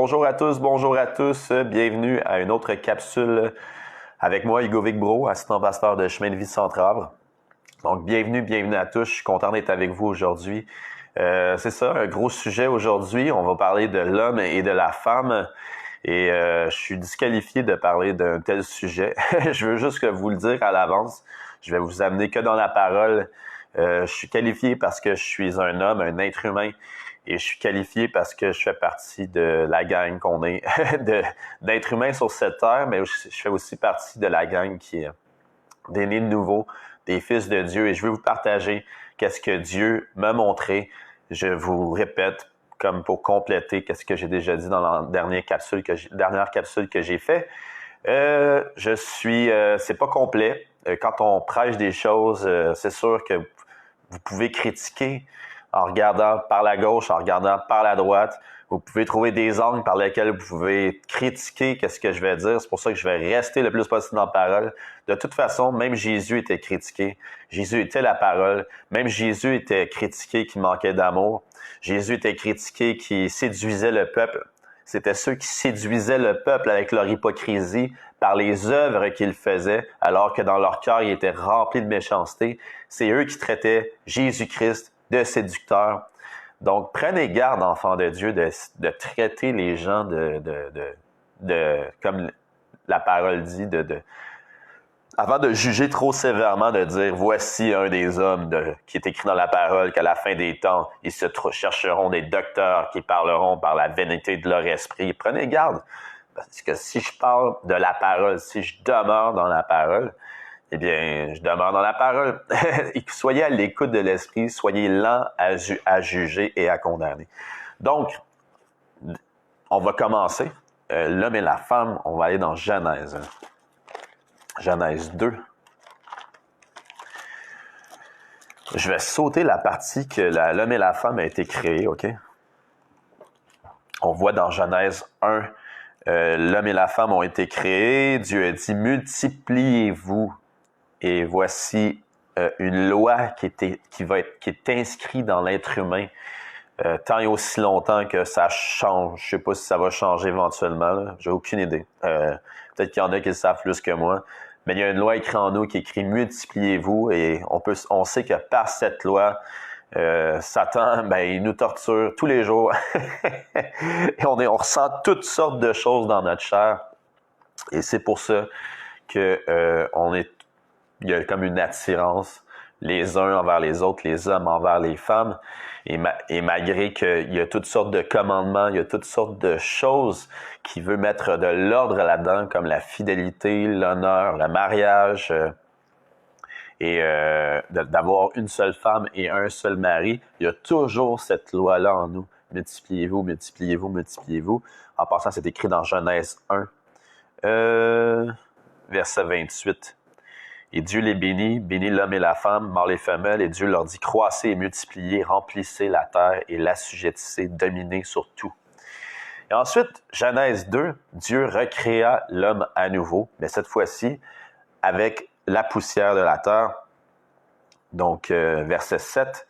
Bonjour à tous, bienvenue à une autre capsule avec moi, Hugo Vicbro, assistant pasteur de Chemin de Vie Centre-Arbre. Donc, bienvenue à tous, je suis content d'être avec vous aujourd'hui. C'est ça, un gros sujet aujourd'hui, on va parler de l'homme et de la femme. Et je suis disqualifié de parler d'un tel sujet. Je veux juste que vous le dire à l'avance. Je vais vous amener que dans la parole. Je suis qualifié parce que je suis un homme, un être humain. Et je suis qualifié parce que je fais partie de la gang qu'on est, d'êtres humains sur cette terre, mais je fais aussi partie de la gang qui est des nés de nouveau, des fils de Dieu. Et je veux vous partager qu'est-ce que Dieu m'a montré. Je vous répète, comme pour compléter qu'est-ce que j'ai déjà dit dans la dernière capsule que j'ai fait. C'est pas complet. Quand on prêche des choses, c'est sûr que vous pouvez critiquer en regardant par la gauche, en regardant par la droite. Vous pouvez trouver des angles par lesquels vous pouvez critiquer qu'est-ce que je vais dire. C'est pour ça que je vais rester le plus possible dans la parole. De toute façon, même Jésus était critiqué. Jésus était la parole. Même Jésus était critiqué qui manquait d'amour. Jésus était critiqué qui séduisait le peuple. C'était ceux qui séduisaient le peuple avec leur hypocrisie par les œuvres qu'ils faisaient, alors que dans leur cœur, ils étaient remplis de méchanceté. C'est eux qui traitaient Jésus-Christ de séducteur. Donc, prenez garde, enfants de Dieu, de traiter les gens comme la parole dit, avant de juger trop sévèrement, de dire, voici un des hommes qui est écrit dans la parole, qu'à la fin des temps, ils se chercheront des docteurs qui parleront par la vanité de leur esprit. Prenez garde, parce que si je parle de la parole, si je demeure dans la parole, eh bien, je demeure dans la parole. Soyez à l'écoute de l'esprit, soyez lents à juger et à condamner. Donc, on va commencer. L'homme et la femme, on va aller dans Genèse. Genèse 2. Je vais sauter la partie que l'homme et la femme a été créés, OK? On voit dans Genèse 1, l'homme et la femme ont été créés. Dieu a dit, multipliez-vous. Et voici une loi qui est inscrite dans l'être humain tant et aussi longtemps que ça change. Je sais pas si ça va changer éventuellement. Là. J'ai aucune idée. Peut-être qu'il y en a qui le savent plus que moi. Mais il y a une loi écrite en nous qui écrit multipliez-vous et on sait que par cette loi, Satan, il nous torture tous les jours. Et on ressent toutes sortes de choses dans notre chair. Et c'est pour ça que il y a comme une attirance les uns envers les autres, les hommes envers les femmes. Et malgré qu'il y a toutes sortes de commandements, il y a toutes sortes de choses qui veut mettre de l'ordre là-dedans, comme la fidélité, l'honneur, le mariage, et d'avoir une seule femme et un seul mari, il y a toujours cette loi-là en nous. Multipliez-vous, multipliez-vous, multipliez-vous. En passant, c'est écrit dans Genèse 1, verset 28. Et Dieu les bénit l'homme et la femme, mâle et femelle, et Dieu leur dit, croissez et multipliez, remplissez la terre et l'assujettissez, dominez sur tout. Et ensuite, Genèse 2, Dieu recréa l'homme à nouveau, mais cette fois-ci avec la poussière de la terre. Donc, verset 7,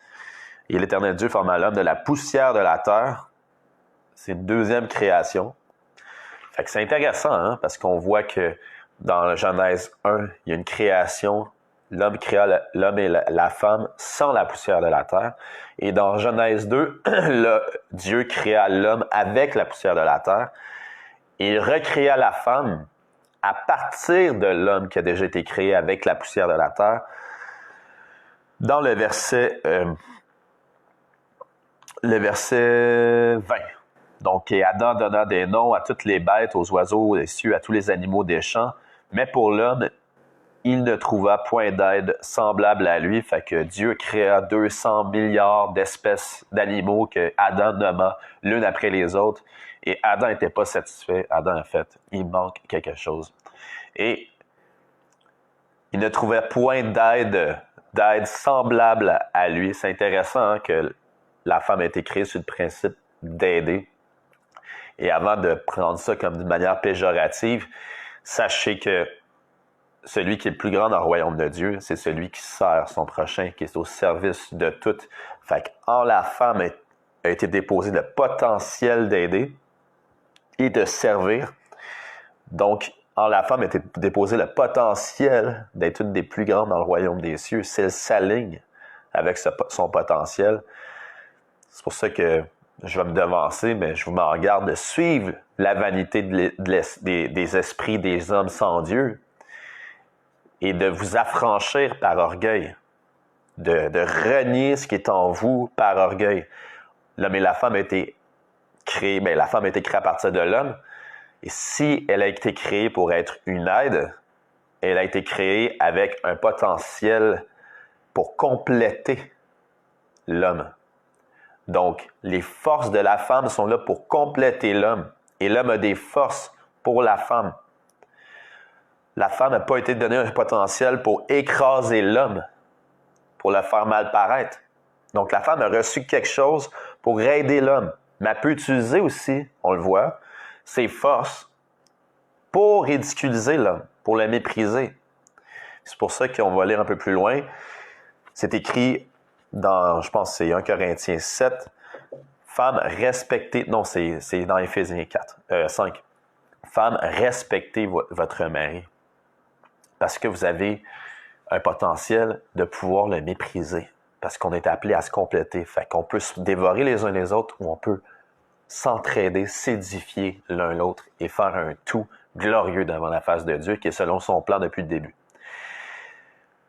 et l'Éternel Dieu forma l'homme de la poussière de la terre. C'est une deuxième création. Fait que c'est intéressant, hein, parce qu'on voit que dans Genèse 1, il y a une création. L'homme créa l'homme et la femme sans la poussière de la terre. Et dans Genèse 2, Dieu créa l'homme avec la poussière de la terre. Et il recréa la femme à partir de l'homme qui a déjà été créé avec la poussière de la terre. Dans le verset 20. Donc, et Adam donna des noms à toutes les bêtes, aux oiseaux des cieux, à tous les animaux des champs. Mais pour l'homme, il ne trouva point d'aide semblable à lui. Fait que Dieu créa 200 milliards d'espèces d'animaux que Adam nomma l'une après les autres. Et Adam n'était pas satisfait. Adam a fait, il manque quelque chose. Et il ne trouvait point d'aide semblable à lui. C'est intéressant hein, que la femme a été créée sur le principe d'aider. Et avant de prendre ça comme d'une manière péjorative, sachez que celui qui est le plus grand dans le royaume de Dieu, c'est celui qui sert son prochain, qui est au service de tout. Fait qu'en la femme a été déposé le potentiel d'aider, et de servir. Donc, en la femme était déposé le potentiel d'être une des plus grandes dans le royaume des cieux. Si elle s'aligne avec son potentiel, c'est pour ça que je vais me devancer, mais je vous m'en garde de suivre la vanité des esprits des hommes sans Dieu et de vous affranchir par orgueil, de renier ce qui est en vous par orgueil. L'homme et la femme ont été créés, la femme a été créée à partir de l'homme, et si elle a été créée pour être une aide, elle a été créée avec un potentiel pour compléter l'homme. Donc, les forces de la femme sont là pour compléter l'homme. Et l'homme a des forces pour la femme. La femme n'a pas été donnée un potentiel pour écraser l'homme, pour le faire mal paraître. Donc, la femme a reçu quelque chose pour aider l'homme. Mais elle peut utiliser aussi, on le voit, ses forces pour ridiculiser l'homme, pour le mépriser. C'est pour ça qu'on va lire un peu plus loin. C'est écrit dans, je pense que c'est 1 Corinthiens 7, Femmes, respectez, non, c'est dans Éphésiens 5. Femmes, respectez votre mari. Parce que vous avez un potentiel de pouvoir le mépriser. Parce qu'on est appelé à se compléter. Fait qu'on peut se dévorer les uns les autres ou on peut s'entraider, s'édifier l'un l'autre et faire un tout glorieux devant la face de Dieu qui est selon son plan depuis le début.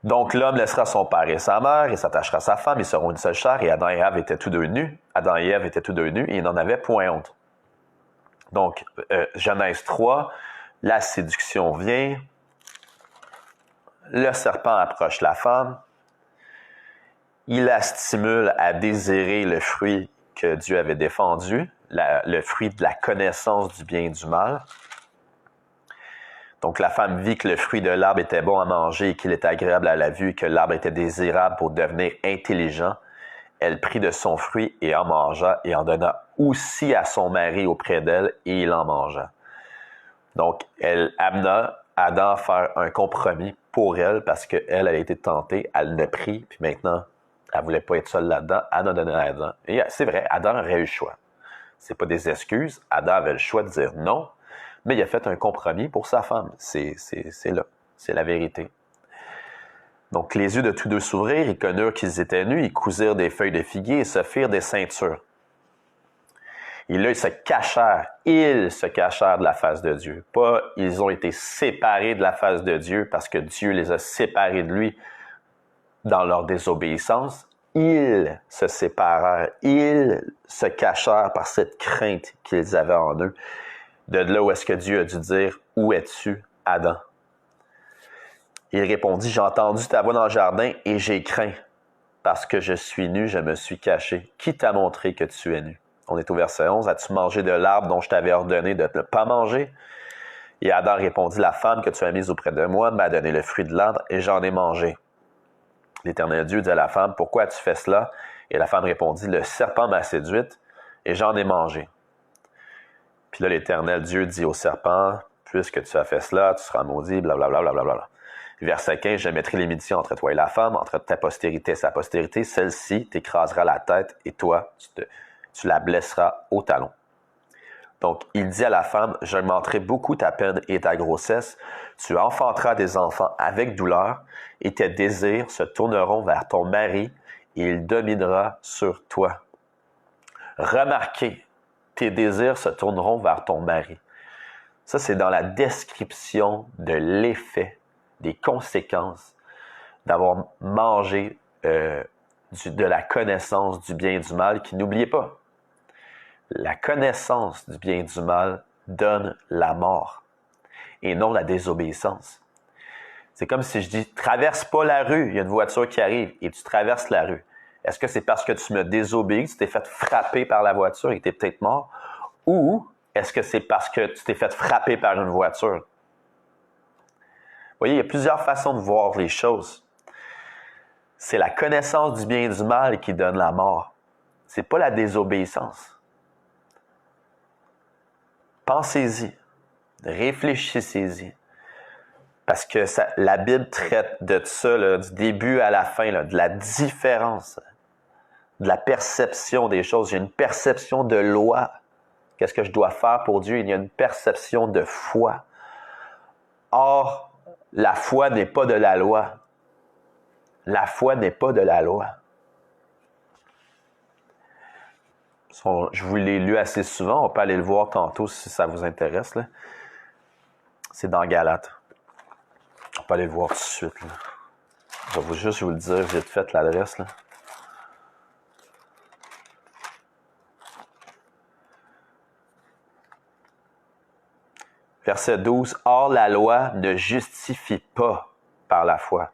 Donc, l'homme laissera son père et sa mère, et s'attachera à sa femme, ils seront une seule chair, et Adam et Ève étaient tous deux nus. Adam et Ève étaient tous deux nus, et ils n'en avaient point honte. Donc, Genèse 3, la séduction vient, le serpent approche la femme, il la stimule à désirer le fruit que Dieu avait défendu, le fruit de la connaissance du bien et du mal. Donc, la femme vit que le fruit de l'arbre était bon à manger et qu'il était agréable à la vue et que l'arbre était désirable pour devenir intelligent. Elle prit de son fruit et en mangea et en donna aussi à son mari auprès d'elle et il en mangea. Donc, elle amena Adam à faire un compromis pour elle parce qu'elle a été tentée, elle l'a pris, puis maintenant, elle ne voulait pas être seule là-dedans, elle a donné à Adam. Et c'est vrai, Adam aurait eu le choix. Ce n'est pas des excuses, Adam avait le choix de dire non, mais il a fait un compromis pour sa femme. C'est là. C'est la vérité. Donc, les yeux de tous deux s'ouvrirent, ils connurent qu'ils étaient nus, ils cousirent des feuilles de figuier et se firent des ceintures. Et là, ils se cachèrent de la face de Dieu. Pas, ils ont été séparés de la face de Dieu parce que Dieu les a séparés de lui dans leur désobéissance. Ils se séparèrent, ils se cachèrent par cette crainte qu'ils avaient en eux. De là où est-ce que Dieu a dû dire « Où es-tu, Adam? » Il répondit « J'ai entendu ta voix dans le jardin et j'ai craint. Parce que je suis nu, je me suis caché. Qui t'a montré que tu es nu? » On est au verset 11. « As-tu mangé de l'arbre dont je t'avais ordonné de ne pas manger? » Et Adam répondit « La femme que tu as mise auprès de moi m'a donné le fruit de l'arbre et j'en ai mangé. » L'Éternel Dieu dit à la femme « Pourquoi as-tu fait cela? » Et la femme répondit « Le serpent m'a séduite et j'en ai mangé. » Puis là, l'Éternel Dieu dit au serpent, « Puisque tu as fait cela, tu seras maudit, blablabla. Blablabla. » Verset 15, « Je mettrai l'inimitié entre toi et la femme, entre ta postérité et sa postérité. Celle-ci t'écrasera la tête et toi, tu la blesseras au talon. » Donc, il dit à la femme, « J'augmenterai beaucoup ta peine et ta grossesse. Tu enfanteras des enfants avec douleur et tes désirs se tourneront vers ton mari et il dominera sur toi. » Remarquez, tes désirs se tourneront vers ton mari. Ça, c'est dans la description de l'effet, des conséquences d'avoir mangé de la connaissance du bien et du mal, qui, n'oubliez pas, la connaissance du bien et du mal donne la mort et non la désobéissance. C'est comme si je dis, traverse pas la rue, il y a une voiture qui arrive et tu traverses la rue. Est-ce que c'est parce que tu me désobéis, que tu t'es fait frapper par la voiture et que tu es peut-être mort? Ou est-ce que c'est parce que tu t'es fait frapper par une voiture? Vous voyez, il y a plusieurs façons de voir les choses. C'est la connaissance du bien et du mal qui donne la mort. C'est pas la désobéissance. Pensez-y. Réfléchissez-y. Parce que la Bible traite de ça, là, du début à la fin, là, de la différence, de la perception des choses. Il y a une perception de loi Qu'est-ce que je dois faire pour Dieu? Il y a une perception de foi. Or, la foi n'est pas de la loi. La foi n'est pas de la loi. Je vous l'ai lu assez souvent. On peut aller le voir tantôt si ça vous intéresse. Là. C'est dans Galates. On peut aller le voir tout de suite. Là. Je vais juste vous le dire vite fait l'adresse. Là. Verset 12. Or, la loi ne justifie pas par la foi.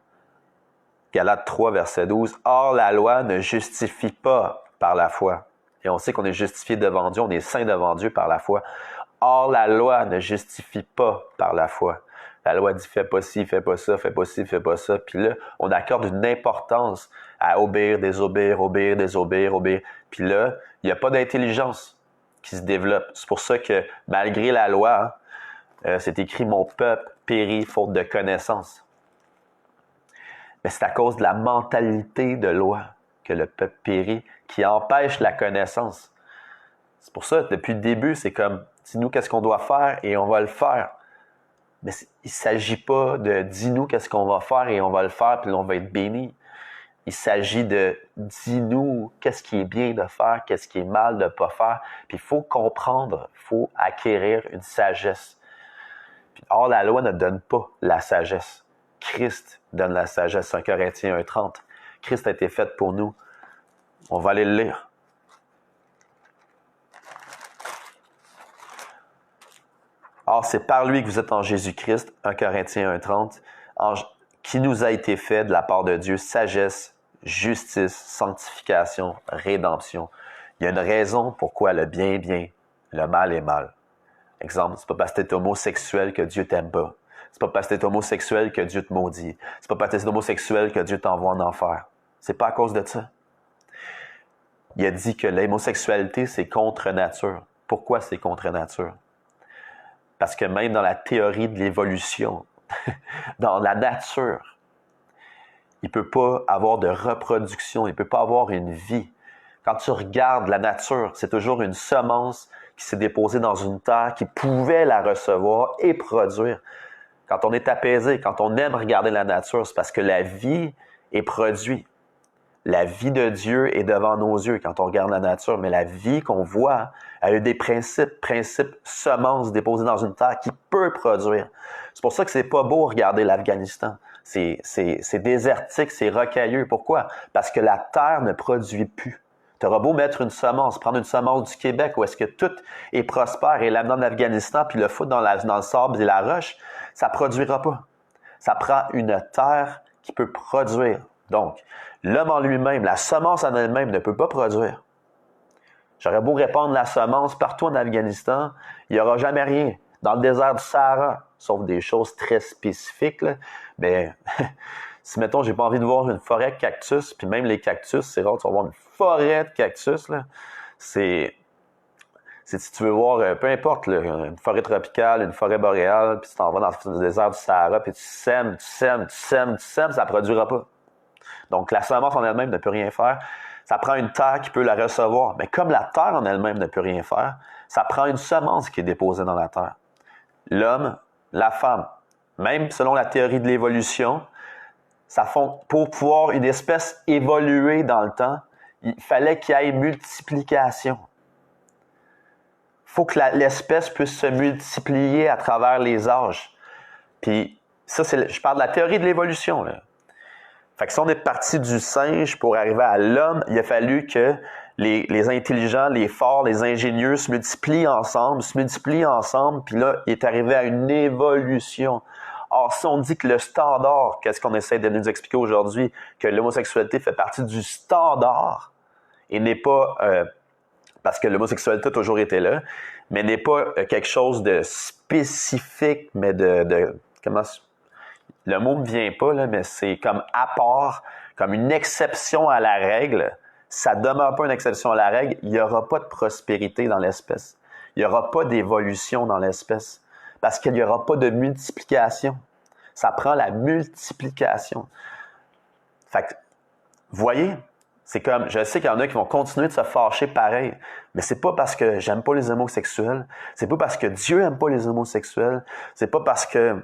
Galates 3, verset 12. Or, la loi ne justifie pas par la foi. Et on sait qu'on est justifié devant Dieu, on est saint devant Dieu par la foi. Or, la loi ne justifie pas par la foi. La loi dit fais pas ci, fais pas ça, fais pas ci, fais pas ça. Puis là, on accorde une importance à obéir, désobéir, obéir, désobéir, obéir. Puis là, il n'y a pas d'intelligence qui se développe. C'est pour ça que malgré la loi, c'est écrit mon peuple périt faute de connaissance. Mais c'est à cause de la mentalité de loi que le peuple périt qui empêche la connaissance. C'est pour ça, depuis le début, c'est comme dis-nous qu'est-ce qu'on doit faire et on va le faire. Mais il ne s'agit pas de dis-nous qu'est-ce qu'on va faire et on va le faire puis là, on va être béni. Il s'agit de dis-nous qu'est-ce qui est bien de faire, qu'est-ce qui est mal de ne pas faire. Puis il faut comprendre, il faut acquérir une sagesse. Or, la loi ne donne pas la sagesse. Christ donne la sagesse. 1 Corinthiens 1,30. Christ a été fait pour nous. On va aller le lire. Or, c'est par lui que vous êtes en Jésus-Christ, 1 Corinthiens 1,30, qui nous a été fait de la part de Dieu, sagesse, justice, sanctification, rédemption. Il y a une raison pourquoi le bien est bien, le mal est mal. Exemple, c'est pas parce que tu es homosexuel que Dieu t'aime pas. C'est pas parce que tu es homosexuel que Dieu te maudit. C'est pas parce que tu es homosexuel que Dieu t'envoie en enfer. C'est pas à cause de ça. Il a dit que l'homosexualité, c'est contre nature. Pourquoi c'est contre nature? Parce que même dans la théorie de l'évolution, dans la nature, il ne peut pas avoir de reproduction, il ne peut pas avoir une vie. Quand tu regardes la nature, c'est toujours une semence qui s'est déposée dans une terre qui pouvait la recevoir et produire. Quand on est apaisé, quand on aime regarder la nature, c'est parce que la vie est produite. La vie de Dieu est devant nos yeux quand on regarde la nature, mais la vie qu'on voit a eu des principes semences déposées dans une terre qui peut produire. C'est pour ça que c'est pas beau regarder l'Afghanistan. C'est désertique, c'est rocailleux. Pourquoi? Parce que la terre ne produit plus. Tu auras beau mettre une semence, prendre une semence du Québec où est-ce que tout est prospère et l'amener en Afghanistan puis le foutre dans le sable et la roche, ça ne produira pas. Ça prend une terre qui peut produire. Donc, l'homme en lui-même, la semence en elle-même ne peut pas produire. J'aurais beau répandre la semence partout en Afghanistan, il n'y aura jamais rien. Dans le désert du Sahara, sauf des choses très spécifiques, là, mais si, mettons, j'ai pas envie de voir une forêt de cactus, puis même les cactus, c'est rare, tu vas voir une forêt de cactus, là, c'est si tu veux voir, peu importe, là, une forêt tropicale, une forêt boréale, puis tu t'en vas dans le désert du Sahara, puis tu sèmes, ça ne produira pas. Donc, la semence en elle-même ne peut rien faire. Ça prend une terre qui peut la recevoir. Mais comme la terre en elle-même ne peut rien faire, ça prend une semence qui est déposée dans la terre. L'homme, la femme, même selon la théorie de l'évolution, pour pouvoir une espèce évoluer dans le temps, il fallait qu'il y ait multiplication. Il faut que l'espèce puisse se multiplier à travers les âges. Puis ça, je parle de la théorie de l'évolution, là. Fait que si on est parti du singe pour arriver à l'homme, il a fallu que les intelligents, les forts, les ingénieux se multiplient ensemble, puis là, il est arrivé à une évolution. Or, si on dit que le standard, qu'est-ce qu'on essaie de nous expliquer aujourd'hui, que l'homosexualité fait partie du standard, et n'est pas, parce que l'homosexualité a toujours été là, mais n'est pas quelque chose de spécifique, mais comment le mot ne me vient pas, là, mais c'est comme à part, comme une exception à la règle. Ça ne demeure pas une exception à la règle. Il n'y aura pas de prospérité dans l'espèce. Il n'y aura pas d'évolution dans l'espèce. Parce qu'il n'y aura pas de multiplication. Ça prend la multiplication. Fait que, voyez, C'est comme, je sais qu'il y en a qui vont continuer de se fâcher pareil, mais c'est pas parce que j'aime pas les homosexuels, c'est pas parce que Dieu aime pas les homosexuels, c'est pas parce qu'il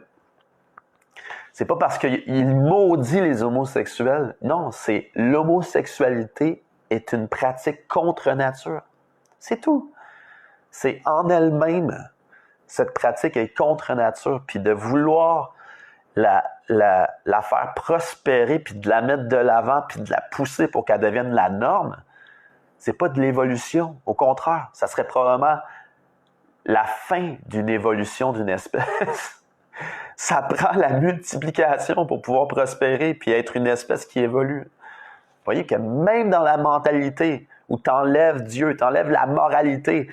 maudit les homosexuels. Non, c'est l'homosexualité est une pratique contre nature. C'est tout. C'est en elle-même, cette pratique est contre nature, puis de vouloir la faire prospérer, puis de la mettre de l'avant, puis de la pousser pour qu'elle devienne la norme, c'est pas de l'évolution. Au contraire, ça serait probablement la fin d'une évolution d'une espèce. Ça prend la multiplication pour pouvoir prospérer puis être une espèce qui évolue. Vous voyez que même dans la mentalité où tu enlèves Dieu, tu enlèves la moralité,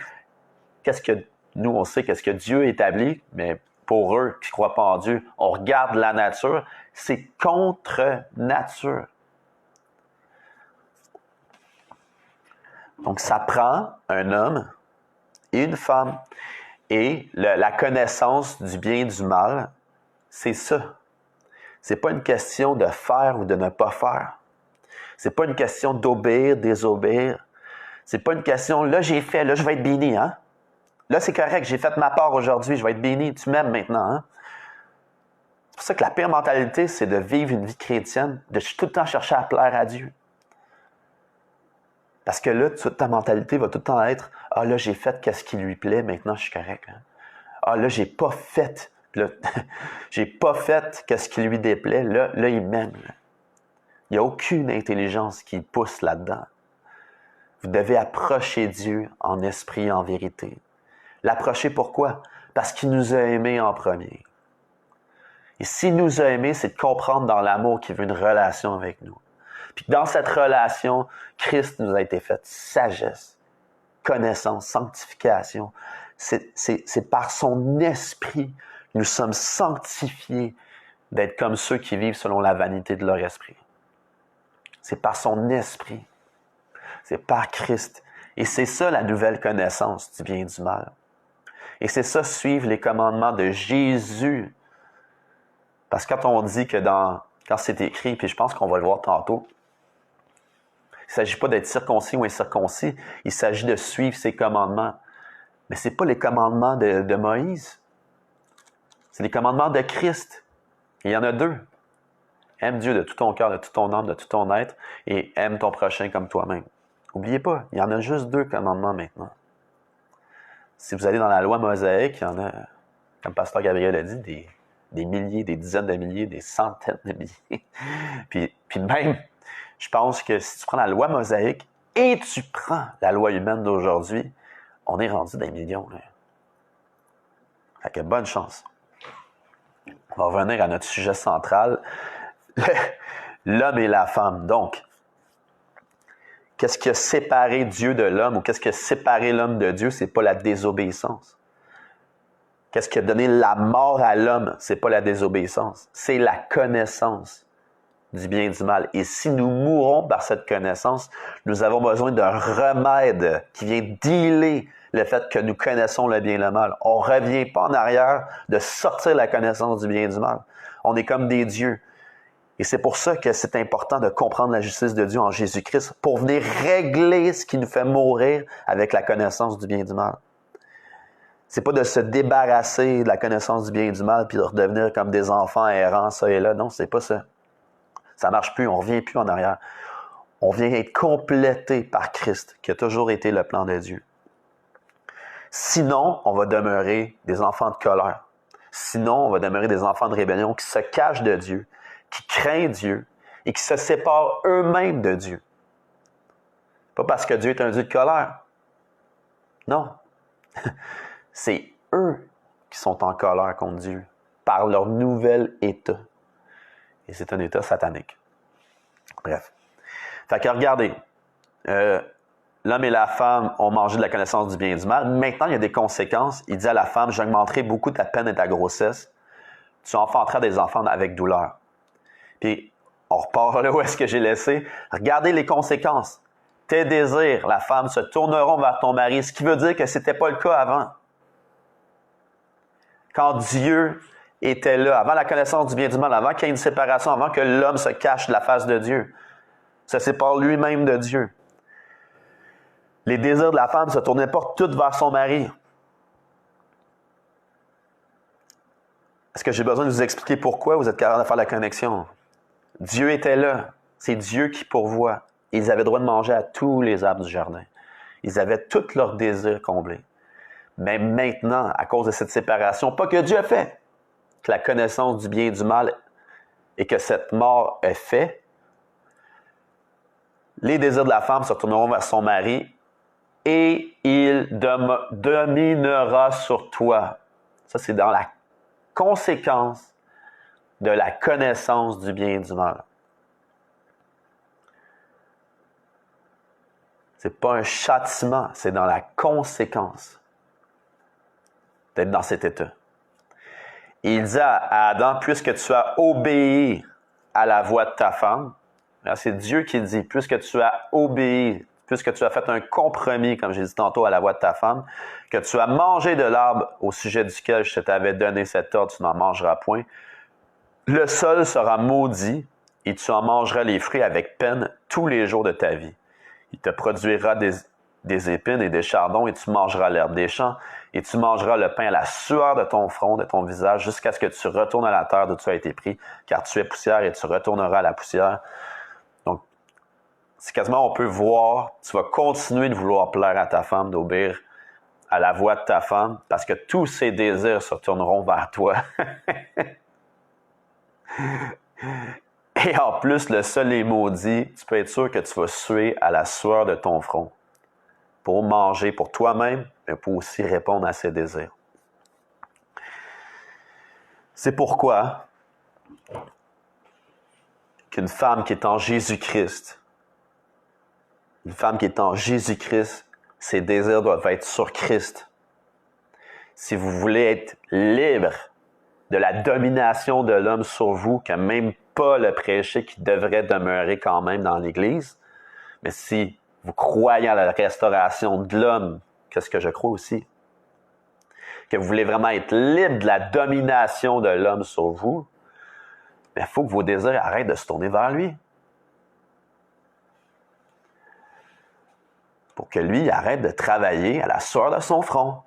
qu'est-ce que nous, on sait qu'est-ce que Dieu établit, mais pour eux qui ne croient pas en Dieu, on regarde la nature, c'est contre nature. Donc, ça prend un homme et une femme. Et la connaissance du bien et du mal, c'est ça. C'est pas une question de faire ou de ne pas faire. C'est pas une question d'obéir, désobéir. C'est pas une question, là j'ai fait, là je vais être béni, hein? Là c'est correct, j'ai fait ma part aujourd'hui, je vais être béni, tu m'aimes maintenant, hein? C'est pour ça que la pire mentalité, c'est de vivre une vie chrétienne, de tout le temps chercher à plaire à Dieu. Parce que là, toute ta mentalité va tout le temps être « Ah là, j'ai fait qu'est-ce qui lui plaît, maintenant je suis correct. Hein? Ah là, j'ai pas fait, j'ai pas fait qu'est-ce qui lui déplaît, là il m'aime. » Il n'y a aucune intelligence qui pousse là-dedans. Vous devez approcher Dieu en esprit et en vérité. L'approcher pourquoi? Parce qu'il nous a aimés en premier. Et s'il nous a aimés, c'est de comprendre dans l'amour qu'il veut une relation avec nous. Puis dans cette relation, Christ nous a été fait sagesse, connaissance, sanctification. C'est par son esprit que nous sommes sanctifiés d'être comme ceux qui vivent selon la vanité de leur esprit. C'est par son esprit. C'est par Christ. Et c'est ça la nouvelle connaissance du bien et du mal. Et c'est ça suivre les commandements de Jésus. Parce que quand on dit que quand c'est écrit, puis je pense qu'on va le voir tantôt, il ne s'agit pas d'être circoncis ou incirconcis, il s'agit de suivre ses commandements. Mais ce n'est pas les commandements de Moïse. C'est les commandements de Christ. Et il y en a deux. Aime Dieu de tout ton cœur, de toute ton âme, de tout ton être, et aime ton prochain comme toi-même. N'oubliez pas, il y en a juste deux commandements maintenant. Si vous allez dans la loi mosaïque, il y en a, comme Pasteur Gabriel a dit, des milliers, des dizaines de milliers, des centaines de milliers. puis même, je pense que si tu prends la loi mosaïque et tu prends la loi humaine d'aujourd'hui, on est rendu des millions. Là. Fait que bonne chance. On va revenir à notre sujet central, l'homme et la femme. Donc, qu'est-ce qui a séparé Dieu de l'homme ou qu'est-ce qui a séparé l'homme de Dieu? C'est pas la désobéissance. Qu'est-ce qui a donné la mort à l'homme? C'est pas la désobéissance. C'est la connaissance du bien et du mal. Et si nous mourons par cette connaissance, nous avons besoin d'un remède qui vient dealer le fait que nous connaissons le bien et le mal. On ne revient pas en arrière de sortir la connaissance du bien et du mal. On est comme des dieux. Et c'est pour ça que c'est important de comprendre la justice de Dieu en Jésus-Christ pour venir régler ce qui nous fait mourir avec la connaissance du bien et du mal. C'est pas de se débarrasser de la connaissance du bien et du mal puis de redevenir comme des enfants errants, ça et là. Non, c'est pas ça. Ça marche plus, on revient plus en arrière. On vient être complété par Christ, qui a toujours été le plan de Dieu. Sinon, on va demeurer des enfants de colère. Sinon, on va demeurer des enfants de rébellion qui se cachent de Dieu, qui craignent Dieu et qui se séparent eux-mêmes de Dieu. Pas parce que Dieu est un Dieu de colère. Non. C'est eux qui sont en colère contre Dieu par leur nouvel état. Et c'est un état satanique. Bref. Fait que regardez, l'homme et la femme ont mangé de la connaissance du bien et du mal. Maintenant, il y a des conséquences. Il dit à la femme, j'augmenterai beaucoup ta peine et ta grossesse. Tu enfanteras des enfants avec douleur. Puis, on repart là où est-ce que j'ai laissé. Regardez les conséquences. Tes désirs, la femme, se tourneront vers ton mari, ce qui veut dire que ce n'était pas le cas avant. Quand Dieu était là, avant la connaissance du bien et du mal, avant qu'il y ait une séparation, avant que l'homme se cache de la face de Dieu. se sépare lui-même de Dieu. Les désirs de la femme ne se tournaient pas tous vers son mari. Est-ce que j'ai besoin de vous expliquer pourquoi vous êtes capable de faire la connexion? Dieu était là. C'est Dieu qui pourvoit. Ils avaient le droit de manger à tous les arbres du jardin. Ils avaient tous leurs désirs comblés. Mais maintenant, à cause de cette séparation, pas que Dieu a fait, que la connaissance du bien et du mal et que cette mort est faite, les désirs de la femme se tourneront vers son mari et il dominera sur toi. Ça, c'est dans la conséquence de la connaissance du bien et du mal. Ce n'est pas un châtiment, c'est dans la conséquence d'être dans cet état. Et il dit à Adam, puisque tu as obéi à la voix de ta femme, c'est Dieu qui dit, puisque tu as obéi, puisque tu as fait un compromis, comme j'ai dit tantôt, à la voix de ta femme, que tu as mangé de l'arbre au sujet duquel je t'avais donné cet ordre, tu n'en mangeras point, le sol sera maudit et tu en mangeras les fruits avec peine tous les jours de ta vie. Il te produira des épines et des chardons et tu mangeras l'herbe des champs et tu mangeras le pain à la sueur de ton front, de ton visage, jusqu'à ce que tu retournes à la terre d'où tu as été pris, car tu es poussière et tu retourneras à la poussière. Donc, c'est quasiment, on peut voir, tu vas continuer de vouloir plaire à ta femme, d'obéir à la voix de ta femme, parce que tous ses désirs se tourneront vers toi. Et en plus, le sol est maudit, tu peux être sûr que tu vas suer à la sueur de ton front pour manger pour toi-même, mais pour aussi répondre à ses désirs. C'est pourquoi qu'une femme qui est en Jésus-Christ, ses désirs doivent être sur Christ. Si vous voulez être libre de la domination de l'homme sur vous, que même pas le prêcher qui devrait demeurer quand même dans l'Église, mais si vous croyez à la restauration de l'homme, qu'est-ce que je crois aussi, que vous voulez vraiment être libre de la domination de l'homme sur vous, il faut que vos désirs arrêtent de se tourner vers lui. Pour que lui arrête de travailler à la sueur de son front,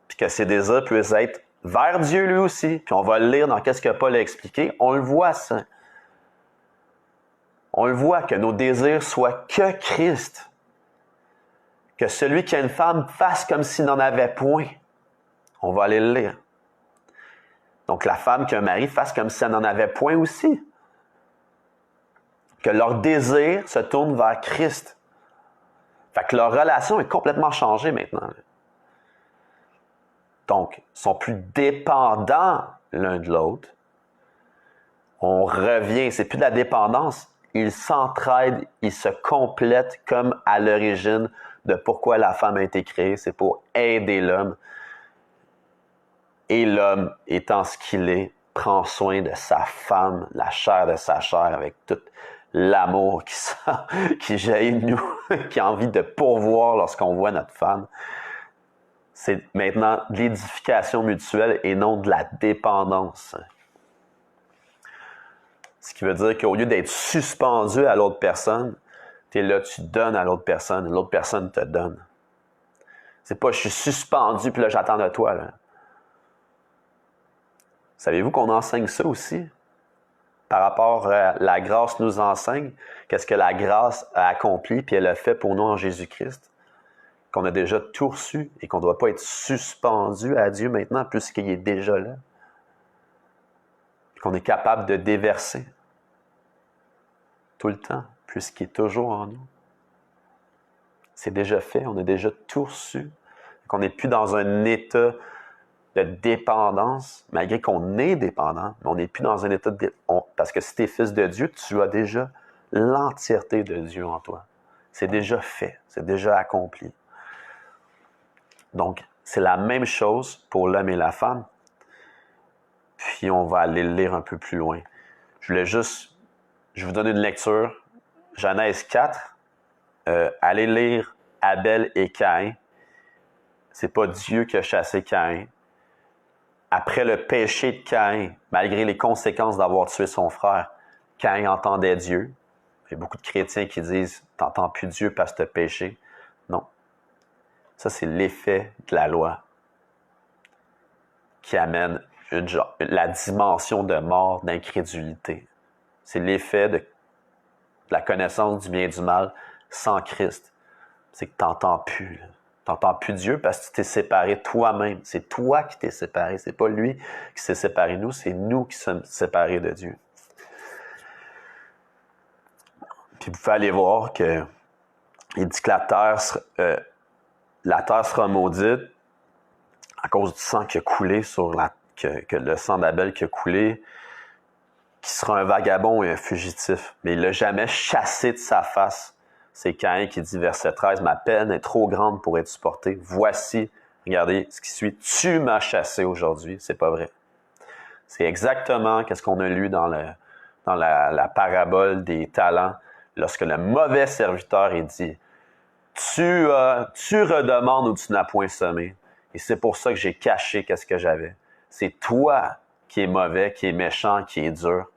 puis que ses désirs puissent être vers Dieu lui aussi. Puis on va le lire dans qu'est-ce que Paul a expliqué. On le voit, ça. On le voit, que nos désirs soient que Christ. Que celui qui a une femme fasse comme s'il n'en avait point. On va aller le lire. Donc la femme qui a un mari fasse comme si elle n'en avait point aussi. Que leur désir se tourne vers Christ. Fait que leur relation est complètement changée maintenant. Donc, ils sont plus dépendants l'un de l'autre. On revient, c'est plus de la dépendance. Ils s'entraident, ils se complètent comme à l'origine de pourquoi la femme a été créée. C'est pour aider l'homme. Et l'homme, étant ce qu'il est, prend soin de sa femme, la chair de sa chair, avec tout l'amour qui jaillit de nous, qui a envie de pourvoir lorsqu'on voit notre femme. C'est maintenant de l'édification mutuelle et non de la dépendance. Ce qui veut dire qu'au lieu d'être suspendu à l'autre personne, tu es là, tu donnes à l'autre personne et l'autre personne te donne. C'est pas je suis suspendu puis là j'attends de toi. Là. Savez-vous qu'on enseigne ça aussi? Par rapport à la grâce nous enseigne, qu'est-ce que la grâce a accompli puis elle a fait pour nous en Jésus-Christ? Qu'on a déjà tout reçu et qu'on ne doit pas être suspendu à Dieu maintenant puisqu'il est déjà là. Qu'on est capable de déverser tout le temps puisqu'il est toujours en nous. C'est déjà fait, on a déjà tout reçu. Qu'on n'est plus dans un état de dépendance, malgré qu'on est dépendant, mais on n'est plus dans un état de parce que si tu es fils de Dieu, tu as déjà l'entièreté de Dieu en toi. C'est déjà fait, c'est déjà accompli. Donc, c'est la même chose pour l'homme et la femme. Puis, on va aller le lire un peu plus loin. Je vous donne une lecture. Genèse 4. Allez lire Abel et Caïn. C'est pas Dieu qui a chassé Caïn. Après le péché de Caïn, malgré les conséquences d'avoir tué son frère, Caïn entendait Dieu. Il y a beaucoup de chrétiens qui disent « T'entends plus Dieu parce que tu as péché ». Non. Ça, c'est l'effet de la loi qui amène la dimension de mort, d'incrédulité. C'est l'effet de la connaissance du bien et du mal sans Christ. C'est que tu n'entends plus. Tu n'entends plus Dieu parce que tu t'es séparé toi-même. C'est toi qui t'es séparé. C'est pas lui qui s'est séparé de nous, c'est nous qui sommes séparés de Dieu. Puis vous pouvez aller voir que il dit que la terre sera maudite à cause du sang qui a coulé que le sang d'Abel qui a coulé, qui sera un vagabond et un fugitif. Mais il l'a jamais chassé de sa face. C'est Caïn qui dit, verset 13, « Ma peine est trop grande pour être supportée. Voici, regardez ce qui suit, tu m'as chassé aujourd'hui. » C'est pas vrai. C'est exactement ce qu'on a lu dans la parabole des talents, lorsque le mauvais serviteur est dit, tu redemandes où tu n'as point semé. Et c'est pour ça que j'ai caché qu'est-ce que j'avais. C'est toi qui es mauvais, qui est méchant, qui est dur.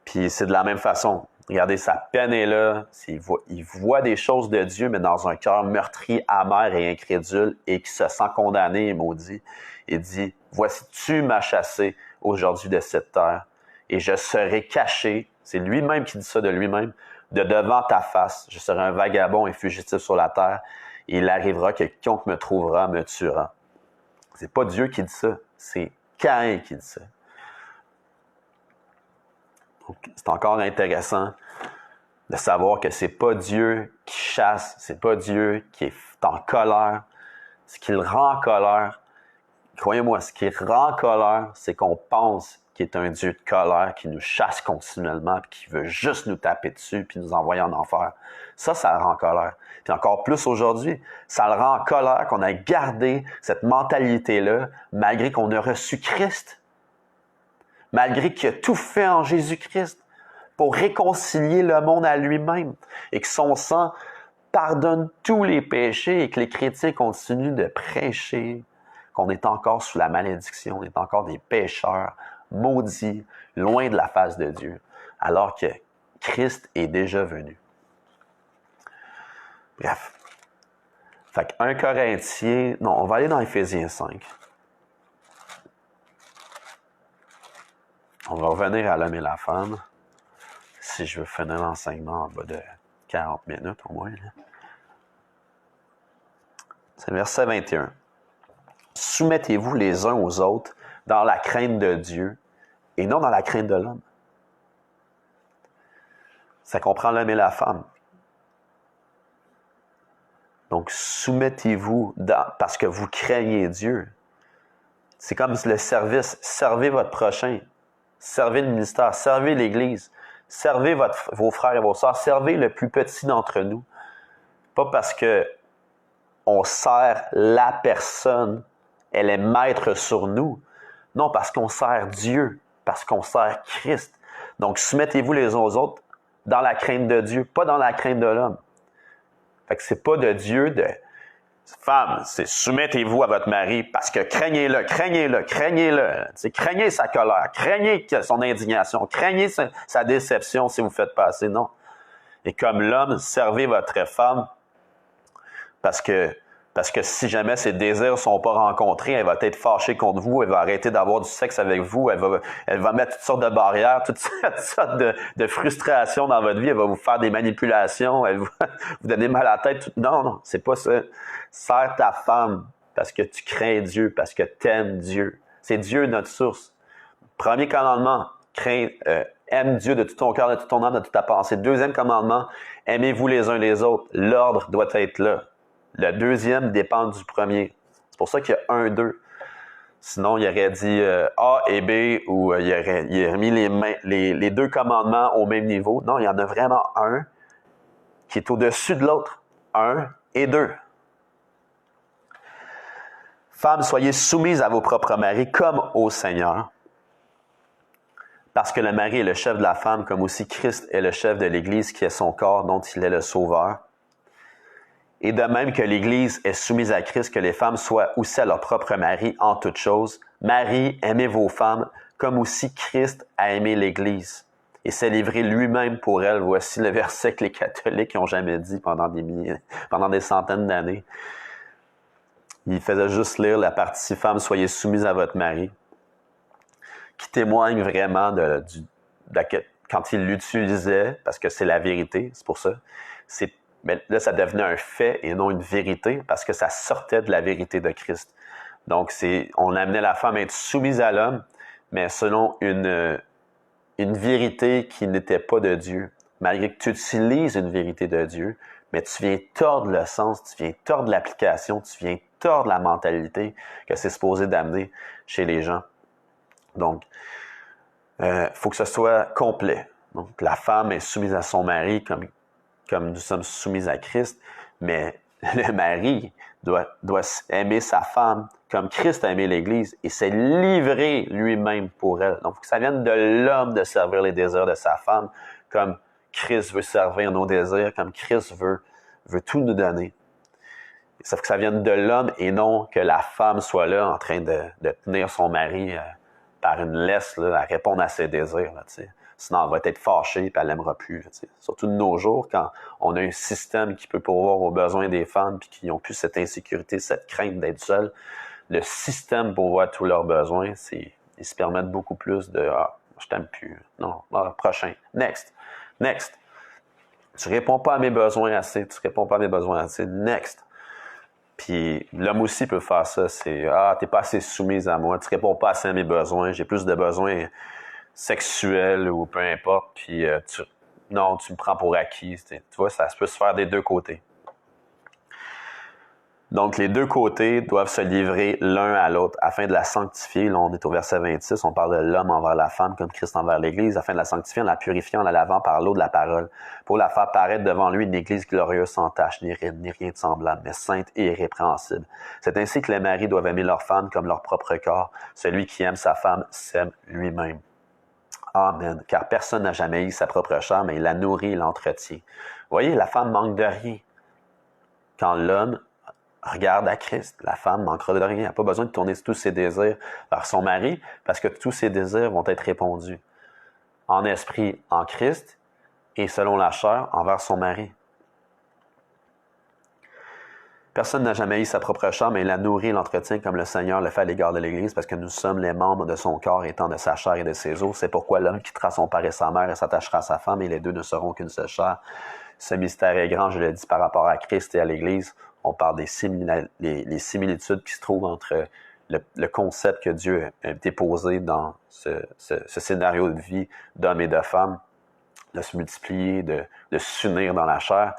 Puis c'est de la même façon. Regardez, sa peine est là. Il voit des choses de Dieu, mais dans un cœur meurtri, amer et incrédule, et qui se sent condamné et maudit. Il dit, « Voici, tu m'as chassé aujourd'hui de cette terre, et je serai caché. » C'est lui-même qui dit ça de lui-même. « De devant ta face, je serai un vagabond et fugitif sur la terre, et il arrivera que quiconque me trouvera me tuera. » C'est pas Dieu qui dit ça, c'est Caïn qui dit ça. Donc, c'est encore intéressant de savoir que c'est pas Dieu qui chasse, c'est pas Dieu qui est en colère. Ce qui le rend en colère, croyez-moi, ce qui rend en colère, c'est qu'on pense qu'il est un Dieu de colère, qui nous chasse continuellement, puis qui veut juste nous taper dessus, puis nous envoyer en enfer. Ça le rend en colère. Puis encore plus aujourd'hui, ça le rend en colère qu'on a gardé cette mentalité-là, malgré qu'on a reçu Christ. Malgré qu'il a tout fait en Jésus-Christ pour réconcilier le monde à lui-même et que son sang pardonne tous les péchés et que les chrétiens continuent de prêcher qu'on est encore sous la malédiction, on est encore des pécheurs, maudits, loin de la face de Dieu, alors que Christ est déjà venu. Bref. Fait que 1 Corinthiens... Non, on va aller dans Éphésiens 5. On va revenir à l'homme et la femme. Si je veux finir l'enseignement en bas de 40 minutes au moins. Là. C'est le verset 21. « Soumettez-vous les uns aux autres dans la crainte de Dieu et non dans la crainte de l'homme. » Ça comprend l'homme et la femme. Donc, soumettez-vous parce que vous craignez Dieu. C'est comme le service. Servez votre prochain. Servez le ministère. Servez l'Église. Servez vos frères et vos sœurs. Servez le plus petit d'entre nous. Pas parce que on sert la personne, elle est maître sur nous. Non, parce qu'on sert Dieu, parce qu'on sert Christ. Donc, soumettez-vous les uns aux autres dans la crainte de Dieu, pas dans la crainte de l'homme. Fait que c'est pas de Dieu de femme, c'est soumettez-vous à votre mari parce que craignez-le, craignez-le, craignez-le. C'est craignez sa colère, craignez son indignation, craignez sa déception si vous faites passer. Non. Et comme l'homme, servez votre femme parce que si jamais ses désirs ne sont pas rencontrés, elle va être fâchée contre vous, elle va arrêter d'avoir du sexe avec vous, elle va mettre toutes sortes de barrières, toutes sortes de frustrations dans votre vie, elle va vous faire des manipulations, elle va vous donner mal à la tête. Non, c'est pas ça. Sers ta femme parce que tu crains Dieu, parce que tu aimes Dieu. C'est Dieu notre source. Premier commandement, aime Dieu de tout ton cœur, de toute ton âme, de toute ta pensée. Deuxième commandement, aimez-vous les uns les autres. L'ordre doit être là. Le deuxième dépend du premier. C'est pour ça qu'il y a 1, 2. Sinon, il aurait dit A et B ou il aurait mis les deux commandements au même niveau. Non, il y en a vraiment un qui est au-dessus de l'autre. 1 et 2. Femmes, soyez soumises à vos propres maris comme au Seigneur. Parce que le mari est le chef de la femme, comme aussi Christ est le chef de l'Église qui est son corps, dont il est le sauveur. Et de même que l'Église est soumise à Christ, que les femmes soient aussi à leur propre mari en toutes choses. Marie, aimez vos femmes, comme aussi Christ a aimé l'Église et s'est livré lui-même pour elle. Voici le verset que les catholiques n'ont jamais dit pendant des centaines d'années. Il faisait juste lire la partie « Femme, soyez soumise à votre mari », qui témoigne vraiment quand il l'utilisait, parce que c'est la vérité, c'est pour ça. Mais là, ça devenait un fait et non une vérité, parce que ça sortait de la vérité de Christ. Donc, on amenait la femme à être soumise à l'homme, mais selon une vérité qui n'était pas de Dieu. Malgré que tu utilises une vérité de Dieu, mais tu viens tordre le sens, tu viens tordre l'application, tu viens tordre la mentalité que c'est supposé d'amener chez les gens. Donc, faut que ce soit complet. Donc, la femme est soumise à son mari comme nous sommes soumis à Christ, mais le mari doit aimer sa femme comme Christ a aimé l'Église et s'est livré lui-même pour elle. Donc, il faut que ça vienne de l'homme de servir les désirs de sa femme comme Christ veut servir nos désirs, comme Christ veut tout nous donner. Il faut que ça vienne de l'homme et non que la femme soit là en train de tenir son mari par une laisse là, à répondre à ses désirs. Là, sinon, elle va être fâchée et elle n'aimera plus. Là, surtout de nos jours, quand on a un système qui peut pourvoir aux besoins des femmes et qui n'ont plus cette insécurité, cette crainte d'être seules, le système pourvoit tous leurs besoins, ils se permettent beaucoup plus de « Ah, je t'aime plus. Non, prochain. Next. Next. Tu réponds pas à mes besoins assez. Tu réponds pas à mes besoins assez. Next. » Puis l'homme aussi peut faire ça. C'est « Ah, t'es pas assez soumise à moi. Tu réponds pas assez à mes besoins. J'ai plus de besoins sexuels ou peu importe. Puis non, tu me prends pour acquis. » Tu vois, ça peut se faire des deux côtés. Donc, les deux côtés doivent se livrer l'un à l'autre afin de la sanctifier. Là, on est au verset 26, on parle de l'homme envers la femme comme Christ envers l'Église, afin de la sanctifier en la purifiant, en la lavant par l'eau de la parole, pour la faire paraître devant lui une Église glorieuse, sans tache, ni ride, ni rien de semblable, mais sainte et irrépréhensible. C'est ainsi que les maris doivent aimer leur femme comme leur propre corps. Celui qui aime sa femme s'aime lui-même. Amen. Car personne n'a jamais eu sa propre chair, mais il la nourrit et l'entretient. Vous voyez, la femme manque de rien. Quand l'homme regarde à Christ, la femme manquera de rien. Elle n'a pas besoin de tourner tous ses désirs vers son mari parce que tous ses désirs vont être répondus en esprit en Christ et selon la chair envers son mari. Personne n'a jamais eu sa propre chair, mais il la nourrit et l'entretient comme le Seigneur le fait à l'égard de l'Église parce que nous sommes les membres de son corps étant de sa chair et de ses os. C'est pourquoi l'homme quittera son père et sa mère et s'attachera à sa femme et les deux ne seront qu'une seule chair. Ce mystère est grand, je le dis, par rapport à Christ et à l'Église. On parle des les similitudes qui se trouvent entre le concept que Dieu a déposé dans ce scénario de vie d'hommes et de femmes, de se multiplier, de s'unir dans la chair,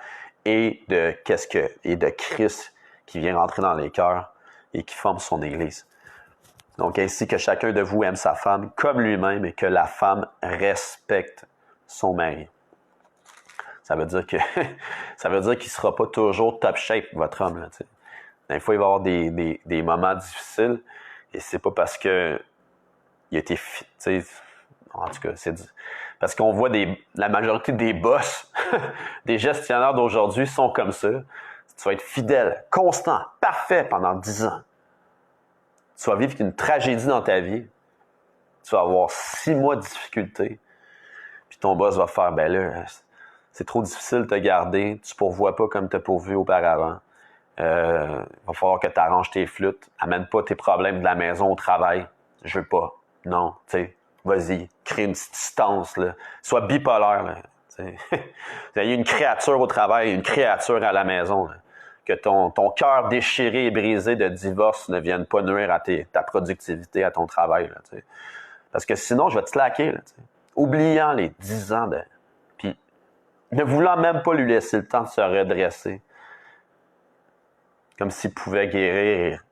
et de Christ qui vient rentrer dans les cœurs et qui forme son Église. Donc, ainsi que chacun de vous aime sa femme comme lui-même et que la femme respecte son mari. Ça veut dire qu'il ne sera pas toujours top shape, votre homme. Là, des fois, il va y avoir des moments difficiles et c'est pas parce que il a été fit. En tout cas, parce qu'on voit la majorité des boss, des gestionnaires d'aujourd'hui sont comme ça. Tu vas être fidèle, constant, parfait pendant 10 ans. Tu vas vivre une tragédie dans ta vie. Tu vas avoir 6 mois de difficulté. Puis ton boss va faire, ben là, c'est trop difficile de te garder, tu ne pourvois pas comme tu as pourvu auparavant. Il va falloir que tu arranges tes flûtes, amène pas tes problèmes de la maison au travail. Je veux pas. Non, tu sais, vas-y, crée une petite distance, là. Sois bipolaire, là. Il y a une créature au travail, une créature à la maison, là. Que ton cœur déchiré et brisé de divorce ne vienne pas nuire à ta productivité, à ton travail, là, tu sais. Parce que sinon, je vais te slacker, là, tu sais. Oubliant les 10 ans de... Puis, ne voulant même pas lui laisser le temps de se redresser. Comme s'il pouvait guérir.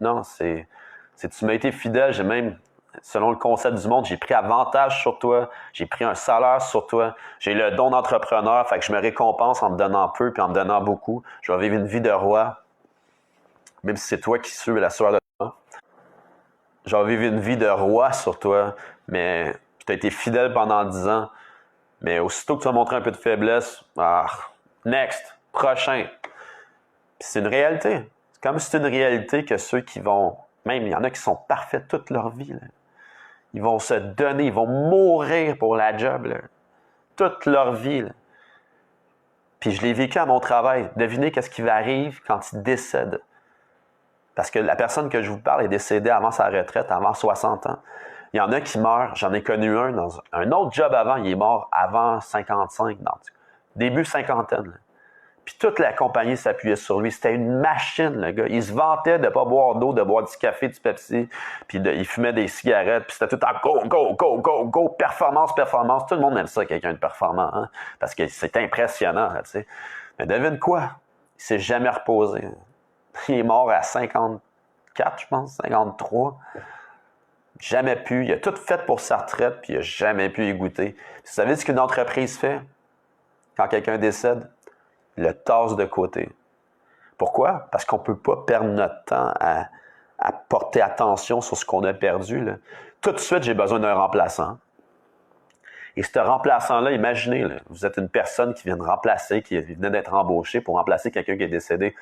Non, tu m'as été fidèle, j'ai même, selon le concept du monde, j'ai pris avantage sur toi, j'ai pris un salaire sur toi, j'ai le don d'entrepreneur, fait que je me récompense en me donnant peu puis en me donnant beaucoup. Je vais vivre une vie de roi, même si c'est toi qui suis la sueur de toi. Je vais vivre une vie de roi sur toi, mais tu as été fidèle pendant 10 ans. Mais aussitôt que tu vas montrer un peu de faiblesse, next, prochain. Puis c'est une réalité. C'est comme si c'est une réalité que ceux qui vont, même il y en a qui sont parfaits toute leur vie, là. Ils vont se donner, ils vont mourir pour la job, là. toute leur vie. Là. Puis je l'ai vécu à mon travail. Devinez qu'est-ce qui arrive quand ils décèdent. Parce que la personne que je vous parle est décédée avant sa retraite, avant 60 ans. Il y en a qui meurent. J'en ai connu un dans un autre job avant. Il est mort avant 55, non, début cinquantaine. Là. Puis toute la compagnie s'appuyait sur lui. C'était une machine, le gars. Il se vantait de ne pas boire d'eau, de boire du café, du Pepsi. Puis il fumait des cigarettes. Puis c'était tout le temps go, go, go, go, go, performance, performance. Tout le monde aime ça, quelqu'un de performant. Hein? Parce que c'est impressionnant, tu sais. Mais devine quoi? Il s'est jamais reposé. Il est mort à 54, je pense, 53. Jamais pu. Il a tout fait pour sa retraite, puis il n'a jamais pu y goûter. Vous savez ce qu'une entreprise fait quand quelqu'un décède? Il le tasse de côté. Pourquoi? Parce qu'on ne peut pas perdre notre temps à porter attention sur ce qu'on a perdu. Là. Tout de suite, j'ai besoin d'un remplaçant. Et ce remplaçant-là, imaginez, là, vous êtes une personne qui vient de remplacer, qui venait d'être embauchée pour remplacer quelqu'un qui est décédé.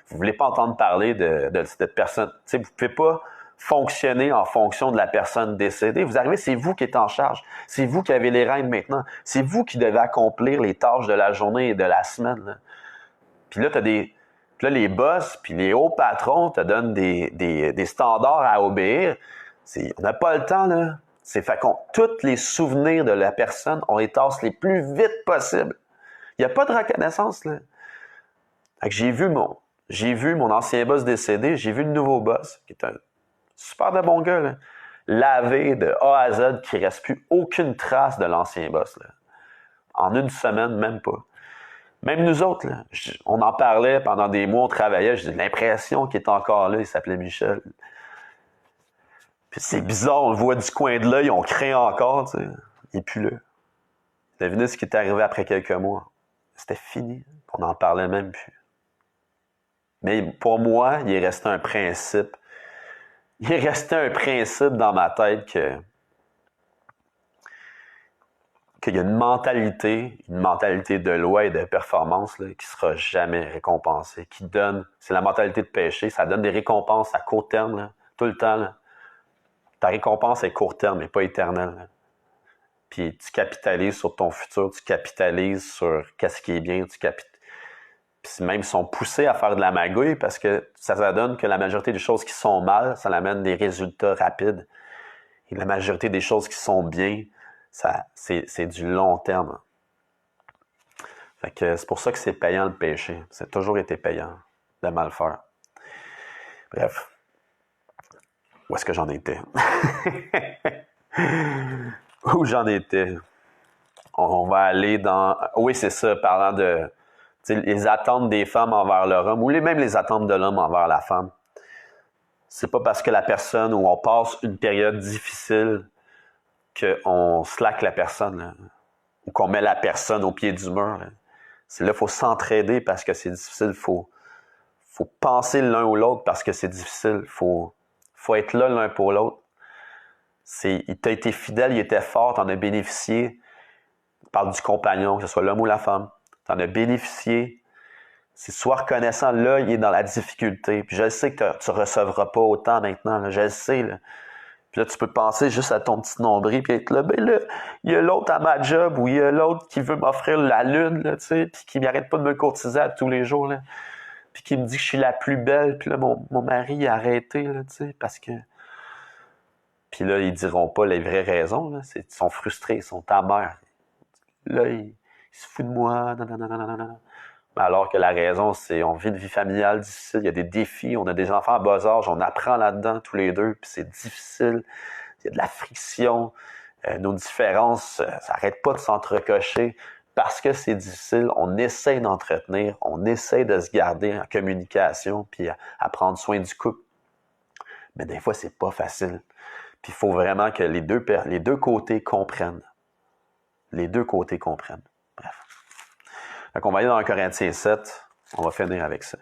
Vous ne voulez pas entendre parler de cette personne. Vous ne pouvez pas fonctionner en fonction de la personne décédée. Vous arrivez, c'est vous qui êtes en charge. C'est vous qui avez les rênes maintenant. C'est vous qui devez accomplir les tâches de la journée et de la semaine. Là. Puis là, les boss, puis les hauts patrons te donnent des standards à obéir. On n'a pas le temps, là. C'est fait qu'on tous les souvenirs de la personne, on les tasse les plus vite possible. Il n'y a pas de reconnaissance, là. Fait que j'ai vu mon ancien boss décédé, j'ai vu le nouveau boss, qui est un super de bon gars, là, lavé de A à Z, qui ne reste plus aucune trace de l'ancien boss. Là. En une semaine, même pas. Même nous autres, là, on en parlait pendant des mois, on travaillait, j'ai l'impression qu'il est encore là, il s'appelait Michel. Puis c'est bizarre, on le voit du coin de l'œil, on craint encore, tu sais. Il n'est plus là. Devinez ce qui est arrivé après quelques mois. C'était fini, on n'en parlait même plus. Mais pour moi, il est resté un principe. Il est resté un principe dans ma tête qu'il y a une mentalité de loi et de performance là, qui ne sera jamais récompensée, qui donne, c'est la mentalité de péché, ça donne des récompenses à court terme, là, tout le temps. Là. Ta récompense est court terme et pas éternelle. Là. Puis tu capitalises sur ton futur, tu capitalises sur qu'est-ce qui est bien, Puis même ils sont poussés à faire de la magouille parce que ça donne que la majorité des choses qui sont mal, ça amène des résultats rapides. Et la majorité des choses qui sont bien, c'est du long terme. Fait que c'est pour ça que c'est payant le péché. C'est toujours été payant de mal faire. Bref. Où est-ce que j'en étais? Où j'en étais? On va aller dans... Oui, c'est ça, parlant de les attentes des femmes envers leur homme, ou même les attentes de l'homme envers la femme. C'est pas parce que la personne, où on passe une période difficile, qu'on slack la personne, là, ou qu'on met la personne au pied du mur. Là, il faut s'entraider parce que c'est difficile. Il faut penser l'un ou l'autre parce que c'est difficile. Il faut être là l'un pour l'autre. Il t'a été fidèle, il était fort, t'en as bénéficié. On parle du compagnon, que ce soit l'homme ou la femme. T'en as bénéficié. C'est sois reconnaissant, là, il est dans la difficulté. Puis je sais que tu ne recevras pas autant maintenant, là, je le sais. Là. Puis là, tu peux penser juste à ton petit nombril, puis être là, ben là, il y a l'autre à ma job, ou il y a l'autre qui veut m'offrir la lune, là, tu sais, puis qui n'arrête pas de me courtiser à tous les jours, là. Puis qui me dit que je suis la plus belle, puis là, mon mari a arrêté, là, tu sais, parce que... Puis là, ils diront pas les vraies raisons, là, ils sont frustrés, ils sont amers. Là, ils se foutent de moi, non. Alors que la raison, c'est on vit une vie familiale difficile, il y a des défis, on a des enfants à bas âge, on apprend là-dedans tous les deux, puis c'est difficile, il y a de la friction, nos différences, ça n'arrête pas de s'entrecocher parce que c'est difficile, on essaie d'entretenir, on essaie de se garder en communication, puis à prendre soin du couple. Mais des fois, c'est pas facile. Puis il faut vraiment que les deux côtés comprennent. Les deux côtés comprennent. Bref. Donc, on va aller dans 1 Corinthiens 7. On va finir avec ça.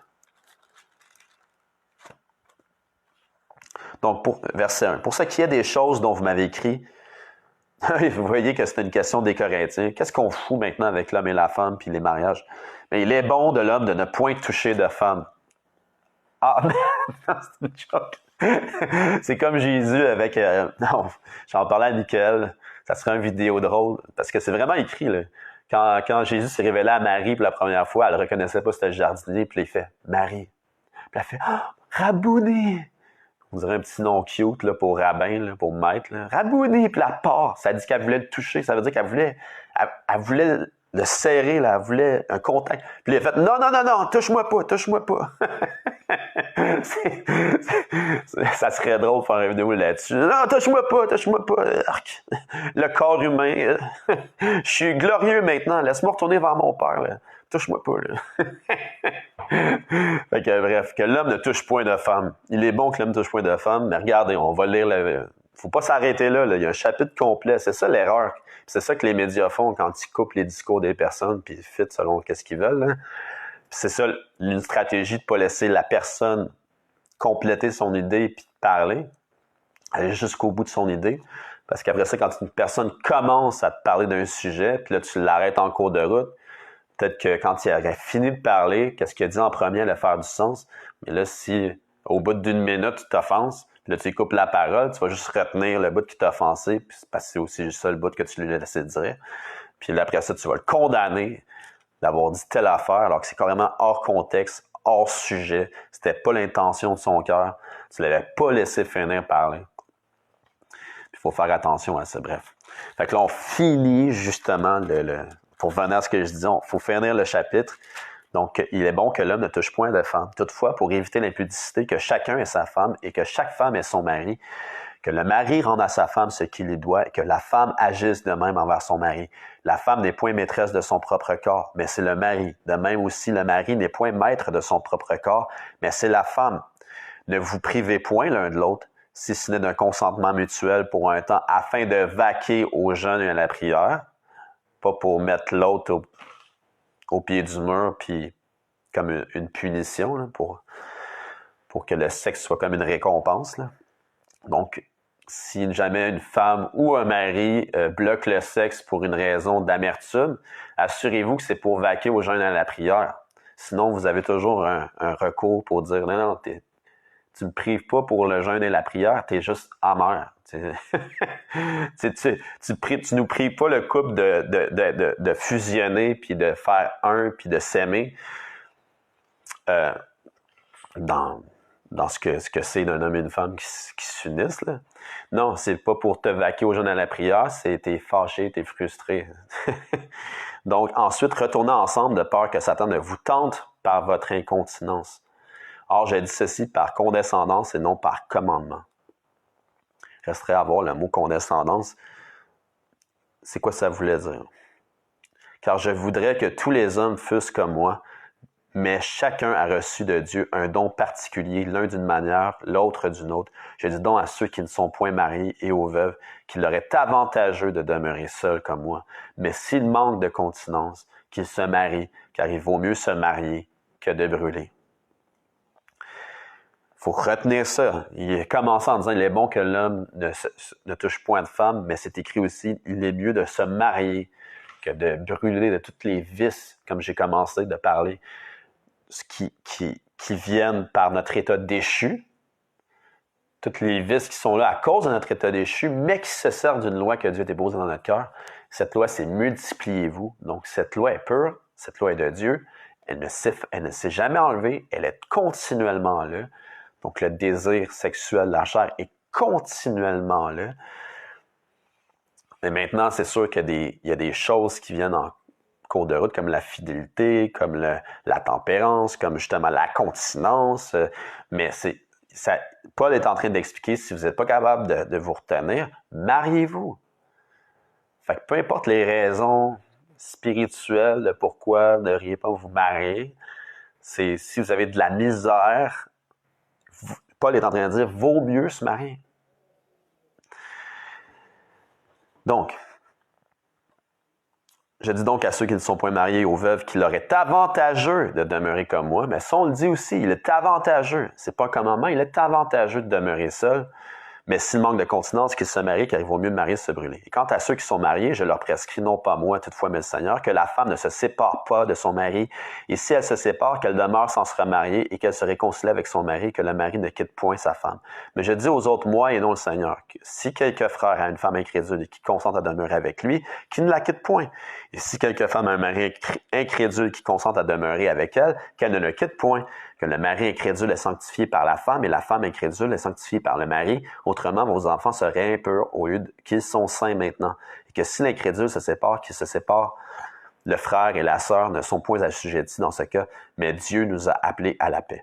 Donc, verset 1. Pour ce qui est des choses dont vous m'avez écrit, vous voyez que c'est une question des Corinthiens. Qu'est-ce qu'on fout maintenant avec l'homme et la femme puis les mariages? Mais il est bon de l'homme de ne point toucher de femme. Ah, non, c'est une joke. C'est comme Jésus avec... non, j'en parlais à Nickel. Ça serait une vidéo drôle, parce que c'est vraiment écrit, là. Quand Jésus s'est révélé à Marie pour la première fois, elle ne reconnaissait pas c'était le jardinier, puis il fait « Marie ». Puis elle fait « Ah, Rabouni ». On dirait un petit nom cute là, pour rabbin, là, pour maître. Là. Rabouni, puis la part. Ça dit qu'elle voulait le toucher. Ça veut dire qu'elle voulait, elle voulait le serrer, là, elle voulait un contact. Puis il a fait non, non, non, non, touche-moi pas, touche-moi pas. Ça serait drôle de faire une vidéo là-dessus. Non, touche-moi pas, touche-moi pas. Le corps humain. Je suis glorieux maintenant. Laisse-moi retourner vers mon père. Là. Touche-moi pas, là. Fait que, bref, que l'homme ne touche point de femme. Il est bon que l'homme ne touche point de femme, mais regardez, on va lire le. Faut pas s'arrêter là, là. Il y a un chapitre complet. C'est ça l'erreur. C'est ça que les médias font quand ils coupent les discours des personnes puis ils fit selon qu'est-ce qu'ils veulent. Là. C'est ça une stratégie de pas laisser la personne compléter son idée puis parler, aller jusqu'au bout de son idée. Parce qu'après ça, quand une personne commence à te parler d'un sujet, puis là, tu l'arrêtes en cours de route, peut-être que quand il aurait fini de parler, qu'est-ce qu'il a dit en premier allait faire du sens. Mais là, si au bout d'une minute, tu t'offenses, puis là, tu lui coupes la parole, tu vas juste retenir le bout qui t'a offensé, puis parce que c'est aussi juste ça le bout que tu lui as laissé dire. Puis là, après ça, tu vas le condamner d'avoir dit telle affaire, alors que c'est carrément hors contexte, hors sujet. C'était pas l'intention de son cœur. Tu l'avais pas laissé finir parler. Il faut faire attention à ça, bref. Fait que là, on finit justement pour venir à ce que je disais, il faut finir le chapitre. Donc, il est bon que l'homme ne touche point de femme. Toutefois, pour éviter l'impudicité, que chacun ait sa femme et que chaque femme ait son mari, que le mari rende à sa femme ce qu'il lui doit et que la femme agisse de même envers son mari. La femme n'est point maîtresse de son propre corps, mais c'est le mari. De même aussi, le mari n'est point maître de son propre corps, mais c'est la femme. Ne vous privez point l'un de l'autre, si ce n'est d'un consentement mutuel pour un temps, afin de vaquer au jeûne et à la prière, pas pour mettre l'autre au pied du mur, puis comme une punition, là, pour que le sexe soit comme une récompense. Là. Donc, si jamais une femme ou un mari bloque le sexe pour une raison d'amertume, assurez-vous que c'est pour vaquer au jeûne et à la prière. Sinon, vous avez toujours un recours pour dire « Non, non, tu me prives pas pour le jeûne et la prière, tu es juste amer. » Tu nous prives pas le couple de fusionner, puis de faire un, puis de s'aimer dans ce que c'est d'un homme et une femme qui s'unissent. Là. Non, c'est pas pour te vaquer au jeûne et à la prière, c'est t'es fâché, t'es frustré. Donc, ensuite, retournez ensemble de peur que Satan ne vous tente par votre incontinence. Or, j'ai dit ceci par condescendance et non par commandement. Resterait à voir le mot condescendance. C'est quoi ça voulait dire? Car je voudrais que tous les hommes fussent comme moi, mais chacun a reçu de Dieu un don particulier, l'un d'une manière, l'autre d'une autre. Je dis donc à ceux qui ne sont point mariés et aux veuves qu'il leur est avantageux de demeurer seuls comme moi. Mais s'ils manquent de continence, qu'ils se marient, car il vaut mieux se marier que de brûler. Il faut retenir ça. Il commence en disant il est bon que l'homme ne touche point de femme, mais c'est écrit aussi il est mieux de se marier que de brûler de toutes les vices, comme j'ai commencé de parler, qui viennent par notre état déchu, toutes les vices qui sont là à cause de notre état déchu, mais qui se servent d'une loi que Dieu a déposée dans notre cœur. Cette loi, c'est multipliez-vous. Donc, cette loi est pure, cette loi est de Dieu, elle ne s'est jamais enlevée, elle est continuellement là. Donc, le désir sexuel de la chair est continuellement là. Mais maintenant, c'est sûr qu'il y a des choses qui viennent en cours de route, comme la fidélité, comme la tempérance, comme justement la continence. Mais Paul est en train d'expliquer, si vous n'êtes pas capable de vous retenir, mariez-vous. Fait que peu importe les raisons spirituelles de pourquoi ne devriez pas vous marier, c'est si vous avez de la misère, Paul est en train de dire, vaut mieux se marier. Donc, je dis donc à ceux qui ne sont point mariés, aux veuves, qu'il leur est avantageux de demeurer comme moi. Mais ça, on le dit aussi, il est avantageux. C'est pas un commandement, il est avantageux de demeurer seul. Mais s'il manque de continence, qu'ils se marient, car il vaut mieux marier que se brûler. Et quant à ceux qui sont mariés, je leur prescris, non pas moi, toutefois, mais le Seigneur, que la femme ne se sépare pas de son mari. Et si elle se sépare, qu'elle demeure sans se remarier et qu'elle se réconcilie avec son mari, que le mari ne quitte point sa femme. Mais je dis aux autres, moi et non le Seigneur, que si quelque frère a une femme incrédule et qui consente à demeurer avec lui, qu'il ne la quitte point. Et si quelque femme a un mari incrédule qui consente à demeurer avec elle, qu'elle ne le quitte point. Que le mari incrédule est sanctifié par la femme et la femme incrédule est sanctifiée par le mari. Autrement, vos enfants seraient impurs au lieu qu'ils sont saints maintenant. Et que si l'incrédule se sépare, qu'il se sépare, le frère et la sœur ne sont point assujettis dans ce cas, mais Dieu nous a appelés à la paix.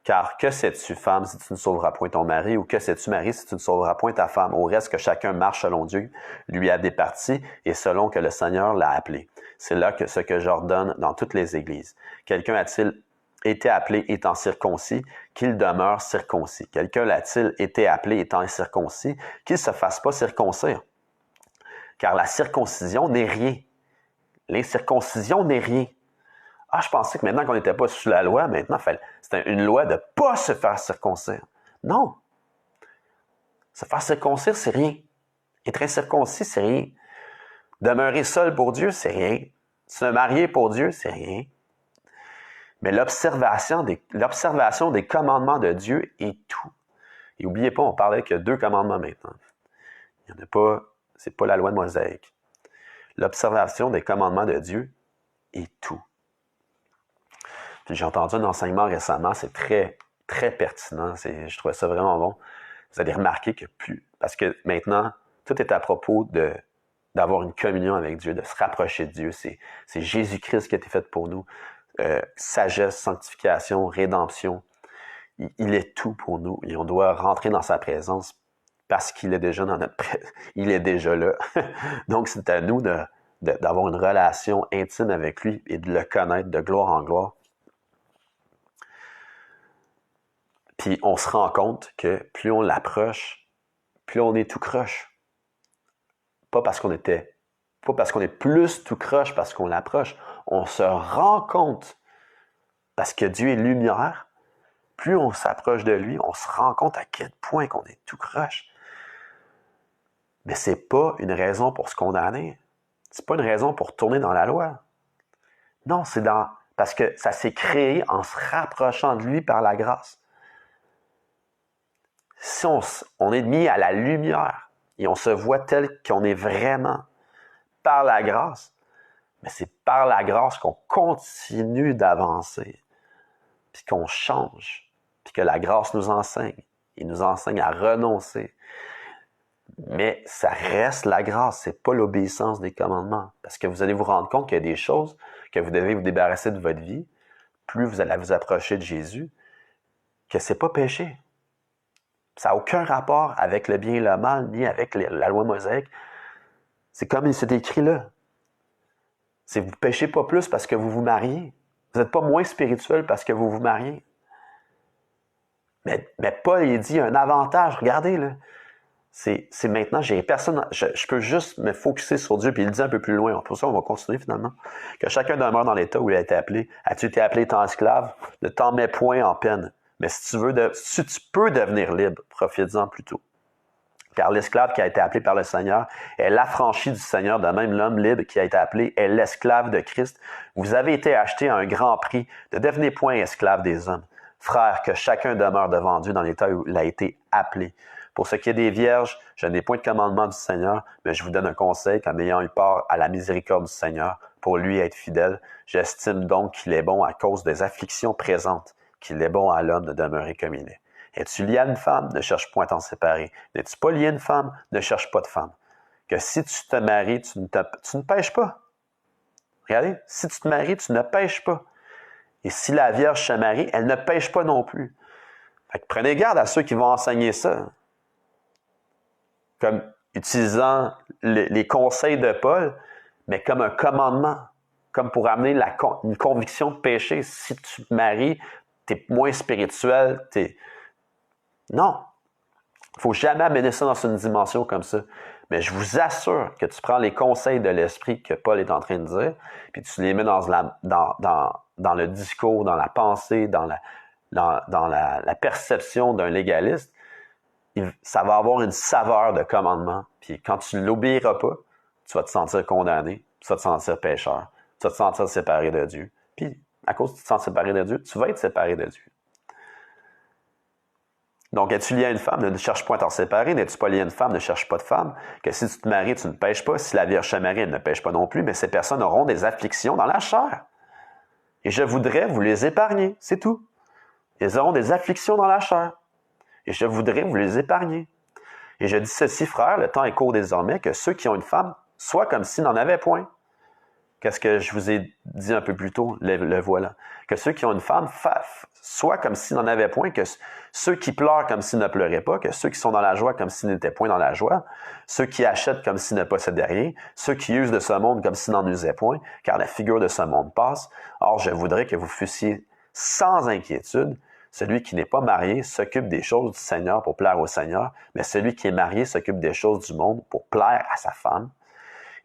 Car que sais-tu, femme, si tu ne sauveras point ton mari, ou que sais-tu, mari, si tu ne sauveras point ta femme? Au reste, que chacun marche selon Dieu, lui a départi, et selon que le Seigneur l'a appelé. C'est là que ce que j'ordonne dans toutes les églises. Quelqu'un a-t-il été appelé étant circoncis, qu'il demeure circoncis. Quelqu'un l'a-t-il été appelé étant incirconcis, qu'il ne se fasse pas circoncire. Car la circoncision n'est rien. L'incirconcision n'est rien. Ah, je pensais que maintenant qu'on n'était pas sous la loi, maintenant, c'était une loi de ne pas se faire circoncire. Non. Se faire circoncire, c'est rien. Être incirconcis, c'est rien. Demeurer seul pour Dieu, c'est rien. Se marier pour Dieu, c'est rien. Mais l'observation des commandements de Dieu est tout. Et n'oubliez pas, on parlait qu'il y a 2 commandements maintenant. Il n'y en a pas, c'est pas la loi de Mosaïque. L'observation des commandements de Dieu est tout. Puis j'ai entendu un enseignement récemment, c'est très, très pertinent. Je trouvais ça vraiment bon. Vous allez remarquer que parce que maintenant, tout est à propos d'avoir une communion avec Dieu, de se rapprocher de Dieu. C'est Jésus-Christ qui a été fait pour nous. Sagesse, sanctification, rédemption. Il est tout pour nous et on doit rentrer dans sa présence parce qu'il est déjà il est déjà là. Donc, c'est à nous d'avoir une relation intime avec lui et de le connaître de gloire en gloire. Puis, on se rend compte que plus on l'approche, plus on est tout croche. Pas parce qu'on est plus tout croche parce qu'on l'approche. On se rend compte, parce que Dieu est lumière, plus on s'approche de lui, on se rend compte à quel point qu'on est tout croche. Mais ce n'est pas une raison pour se condamner. Ce n'est pas une raison pour tourner dans la loi. Non, parce que ça s'est créé en se rapprochant de lui par la grâce. Si on est mis à la lumière et on se voit tel qu'on est vraiment par la grâce, mais c'est par la grâce qu'on continue d'avancer, puis qu'on change, puis que la grâce nous enseigne. Il nous enseigne à renoncer. Mais ça reste la grâce, c'est pas l'obéissance des commandements. Parce que vous allez vous rendre compte qu'il y a des choses que vous devez vous débarrasser de votre vie, plus vous allez vous approcher de Jésus, que c'est pas péché. Ça n'a aucun rapport avec le bien et le mal, ni avec la loi mosaïque. C'est comme c'est écrit là. C'est vous ne péchez pas plus parce que vous vous mariez. Vous n'êtes pas moins spirituel parce que vous vous mariez. Mais Paul, il dit un avantage. Regardez, là. C'est maintenant, j'ai personne. Je peux juste me focusser sur Dieu, puis il dit un peu plus loin. Pour ça, on va continuer finalement. Que chacun demeure dans l'état où il a été appelé. As-tu été appelé étant esclave? Ne t'en mets point en peine. Mais si tu peux devenir libre, profite-en plutôt. Car l'esclave qui a été appelé par le Seigneur est l'affranchi du Seigneur, de même l'homme libre qui a été appelé est l'esclave de Christ. Vous avez été achetés à un grand prix, ne devenez point esclaves des hommes. Frères, que chacun demeure devant Dieu dans l'état où il a été appelé. Pour ce qui est des vierges, je n'ai point de commandement du Seigneur, mais je vous donne un conseil qu'en ayant eu part à la miséricorde du Seigneur, pour lui être fidèle, j'estime donc qu'il est bon à cause des afflictions présentes, qu'il est bon à l'homme de demeurer comme il est. Es-tu lié à une femme? Ne cherche point à t'en séparer. N'es-tu pas lié à une femme? Ne cherche pas de femme. Que si tu te maries, tu ne pêches pas. Regardez, si tu te maries, tu ne pêches pas. Et si la Vierge se marie, elle ne pêche pas non plus. Fait que prenez garde à ceux qui vont enseigner ça. Comme utilisant les conseils de Paul, mais comme un commandement, comme pour amener une conviction de péché. Si tu te maries, tu es moins spirituel, Non. Il ne faut jamais amener ça dans une dimension comme ça. Mais je vous assure que tu prends les conseils de l'esprit que Paul est en train de dire, puis tu les mets dans le discours, dans la pensée, dans la perception d'un légaliste, ça va avoir une saveur de commandement. Puis quand tu ne l'obéiras pas, tu vas te sentir condamné, tu vas te sentir pécheur, tu vas te sentir séparé de Dieu. Puis à cause que tu te sens séparé de Dieu, tu vas être séparé de Dieu. Donc, es-tu lié à une femme? Ne cherche point à t'en séparer. N'es-tu pas lié à une femme? Ne cherche pas de femme. Que si tu te maries, tu ne pêches pas. Si la Vierge se marie, elle ne pêche pas non plus. Mais ces personnes auront des afflictions dans la chair. Et je voudrais vous les épargner. C'est tout. Ils auront des afflictions dans la chair. Et je voudrais vous les épargner. Et je dis ceci, frère, le temps est court désormais, que ceux qui ont une femme soient comme s'ils n'en avaient point. Qu'est-ce que je vous ai dit un peu plus tôt? Le voilà. Que ceux qui ont une femme soient comme s'ils n'en avaient point, que ceux qui pleurent comme s'ils ne pleuraient pas, que ceux qui sont dans la joie comme s'ils n'étaient point dans la joie, ceux qui achètent comme s'ils ne possédaient rien, ceux qui usent de ce monde comme s'ils n'en usaient point, car la figure de ce monde passe. Or, je voudrais que vous fussiez sans inquiétude. Celui qui n'est pas marié s'occupe des choses du Seigneur pour plaire au Seigneur, mais celui qui est marié s'occupe des choses du monde pour plaire à sa femme.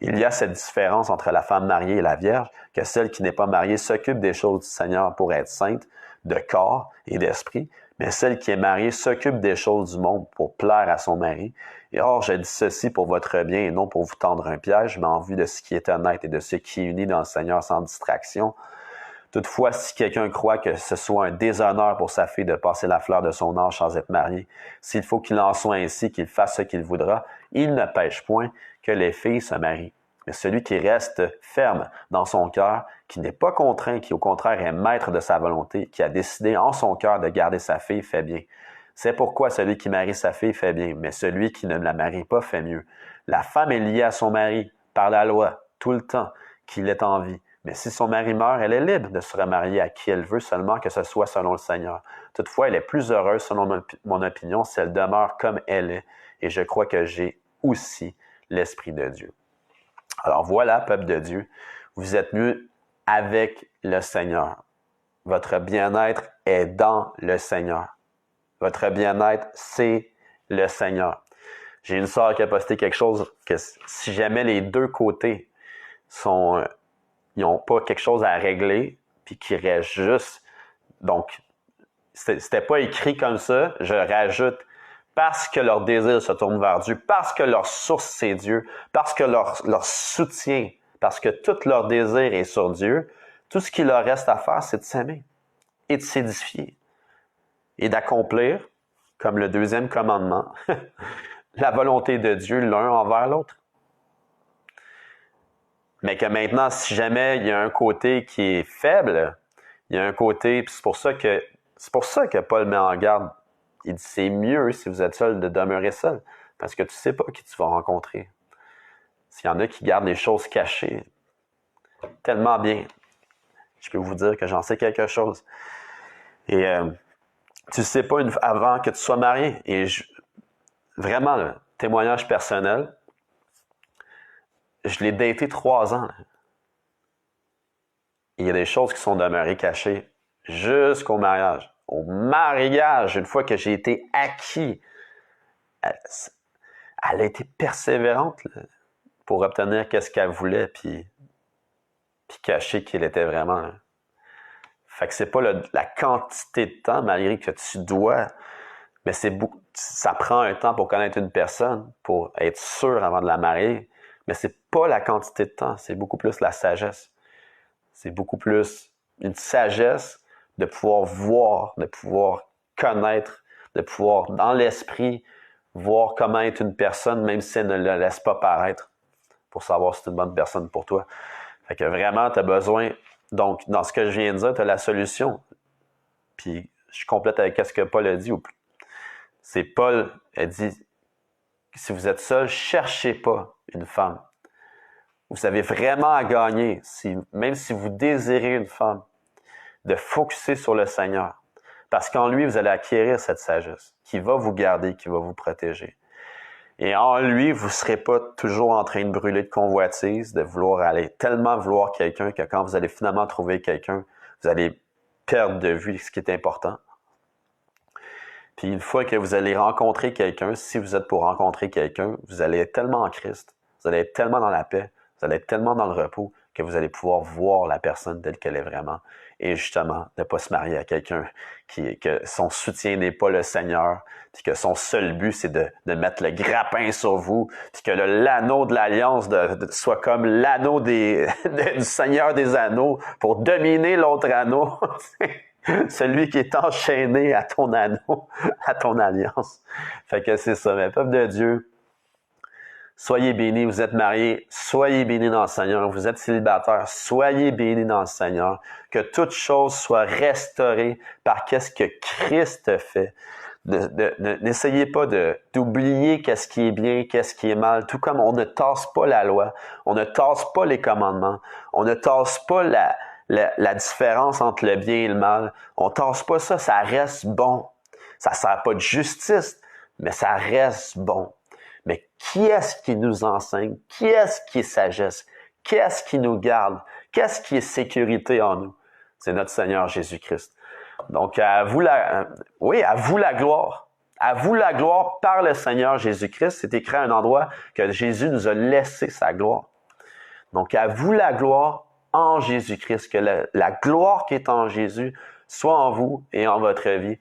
Il y a cette différence entre la femme mariée et la vierge, que celle qui n'est pas mariée s'occupe des choses du Seigneur pour être sainte de corps et d'esprit, mais celle qui est mariée s'occupe des choses du monde pour plaire à son mari. Et or, je dis ceci pour votre bien et non pour vous tendre un piège, mais en vue de ce qui est honnête et de ce qui est uni dans le Seigneur sans distraction. Toutefois, si quelqu'un croit que ce soit un déshonneur pour sa fille de passer la fleur de son âge sans être marié, s'il faut qu'il en soit ainsi, qu'il fasse ce qu'il voudra, il ne pêche point que les filles se marient. Mais celui qui reste ferme dans son cœur, qui n'est pas contraint, qui au contraire est maître de sa volonté, qui a décidé en son cœur de garder sa fille, fait bien. C'est pourquoi celui qui marie sa fille fait bien, mais celui qui ne la marie pas fait mieux. La femme est liée à son mari par la loi, tout le temps qu'il est en vie. Mais si son mari meurt, elle est libre de se remarier à qui elle veut, seulement que ce soit selon le Seigneur. Toutefois, elle est plus heureuse, selon mon opinion, si elle demeure comme elle est. Et je crois que j'ai aussi l'Esprit de Dieu. Alors voilà, peuple de Dieu, vous êtes mieux avec le Seigneur. Votre bien-être est dans le Seigneur. Votre bien-être, c'est le Seigneur. J'ai une sœur qui a posté quelque chose que si jamais les deux côtés ils n'ont pas quelque chose à régler, puis qui reste juste. Donc, c'était pas écrit comme ça. Je rajoute parce que leur désir se tourne vers Dieu, parce que leur source c'est Dieu, parce que leur soutien, parce que tout leur désir est sur Dieu. Tout ce qu'il leur reste à faire, c'est de s'aimer et de s'édifier et d'accomplir, comme le deuxième commandement, la volonté de Dieu l'un envers l'autre. Mais que maintenant, si jamais il y a un côté qui est faible, il y a un côté, puis c'est pour ça que Paul met en garde. Il dit c'est mieux si vous êtes seul de demeurer seul, parce que tu ne sais pas qui tu vas rencontrer. S'il y en a qui gardent les choses cachées, tellement bien. Je peux vous dire que j'en sais quelque chose. Et tu ne sais pas avant que tu sois marié. Et vraiment, là, témoignage personnel, je l'ai daté 3 ans. Là. Il y a des choses qui sont demeurées cachées jusqu'au mariage. Au mariage, une fois que j'ai été acquis, elle a été persévérante là, pour obtenir ce qu'elle voulait, puis cacher qui elle était vraiment. Là. Fait que c'est pas la quantité de temps, malgré que tu dois, mais ça prend un temps pour connaître une personne, pour être sûr avant de la marier. Mais c'est pas la quantité de temps, c'est beaucoup plus la sagesse. C'est beaucoup plus une sagesse de pouvoir voir, de pouvoir connaître, de pouvoir, dans l'esprit, voir comment être une personne, même si elle ne le laisse pas paraître, pour savoir si c'est une bonne personne pour toi. Fait que vraiment, tu as besoin. Donc, dans ce que je viens de dire, tu as la solution. Puis, je complète avec ce que Paul a dit. C'est Paul a dit, si vous êtes seul, cherchez pas une femme. Vous avez vraiment à gagner, même si vous désirez une femme, de focusser sur le Seigneur. Parce qu'en lui, vous allez acquérir cette sagesse qui va vous garder, qui va vous protéger. Et en lui, vous ne serez pas toujours en train de brûler de convoitise, de tellement vouloir quelqu'un que quand vous allez finalement trouver quelqu'un, vous allez perdre de vue ce qui est important. Puis une fois que vous allez rencontrer quelqu'un, si vous êtes pour rencontrer quelqu'un, vous allez être tellement en Christ, vous allez être tellement dans la paix, vous allez être tellement dans le repos que vous allez pouvoir voir la personne telle qu'elle est vraiment. et justement de ne pas se marier à quelqu'un que son soutien n'est pas le Seigneur, puis que son seul but, c'est de mettre le grappin sur vous, puis que l'anneau de l'Alliance soit comme l'anneau du Seigneur des Anneaux pour dominer l'autre anneau. Celui qui est enchaîné à ton anneau, à ton alliance. Fait que c'est ça, mais peuple de Dieu, soyez bénis, vous êtes mariés, soyez bénis dans le Seigneur, vous êtes célibataire, soyez bénis dans le Seigneur, que toute chose soit restaurée par qu'est-ce que Christ fait. N'essayez pas d'oublier qu'est-ce qui est bien, qu'est-ce qui est mal, tout comme on ne tasse pas la loi, on ne tasse pas les commandements, on ne tasse pas la différence entre le bien et le mal. On tasse pas ça, ça reste bon. Ça ne sert pas de justice, mais ça reste bon. Mais qui est-ce qui nous enseigne? Qui est-ce qui est sagesse? Qui est-ce qui nous garde? Qu'est-ce qui est sécurité en nous? C'est notre Seigneur Jésus-Christ. Donc, à vous la gloire. À vous la gloire par le Seigneur Jésus-Christ. C'est écrit à un endroit que Jésus nous a laissé sa gloire. Donc, à vous la gloire en Jésus-Christ. Que la gloire qui est en Jésus soit en vous et en votre vie.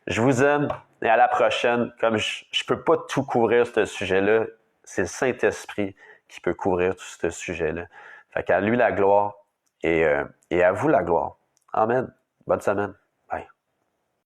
Je vous aime et à la prochaine. Comme je ne peux pas tout couvrir ce sujet-là, c'est le Saint-Esprit qui peut couvrir tout ce sujet-là. Fait qu'à lui la gloire et à vous la gloire. Amen. Bonne semaine.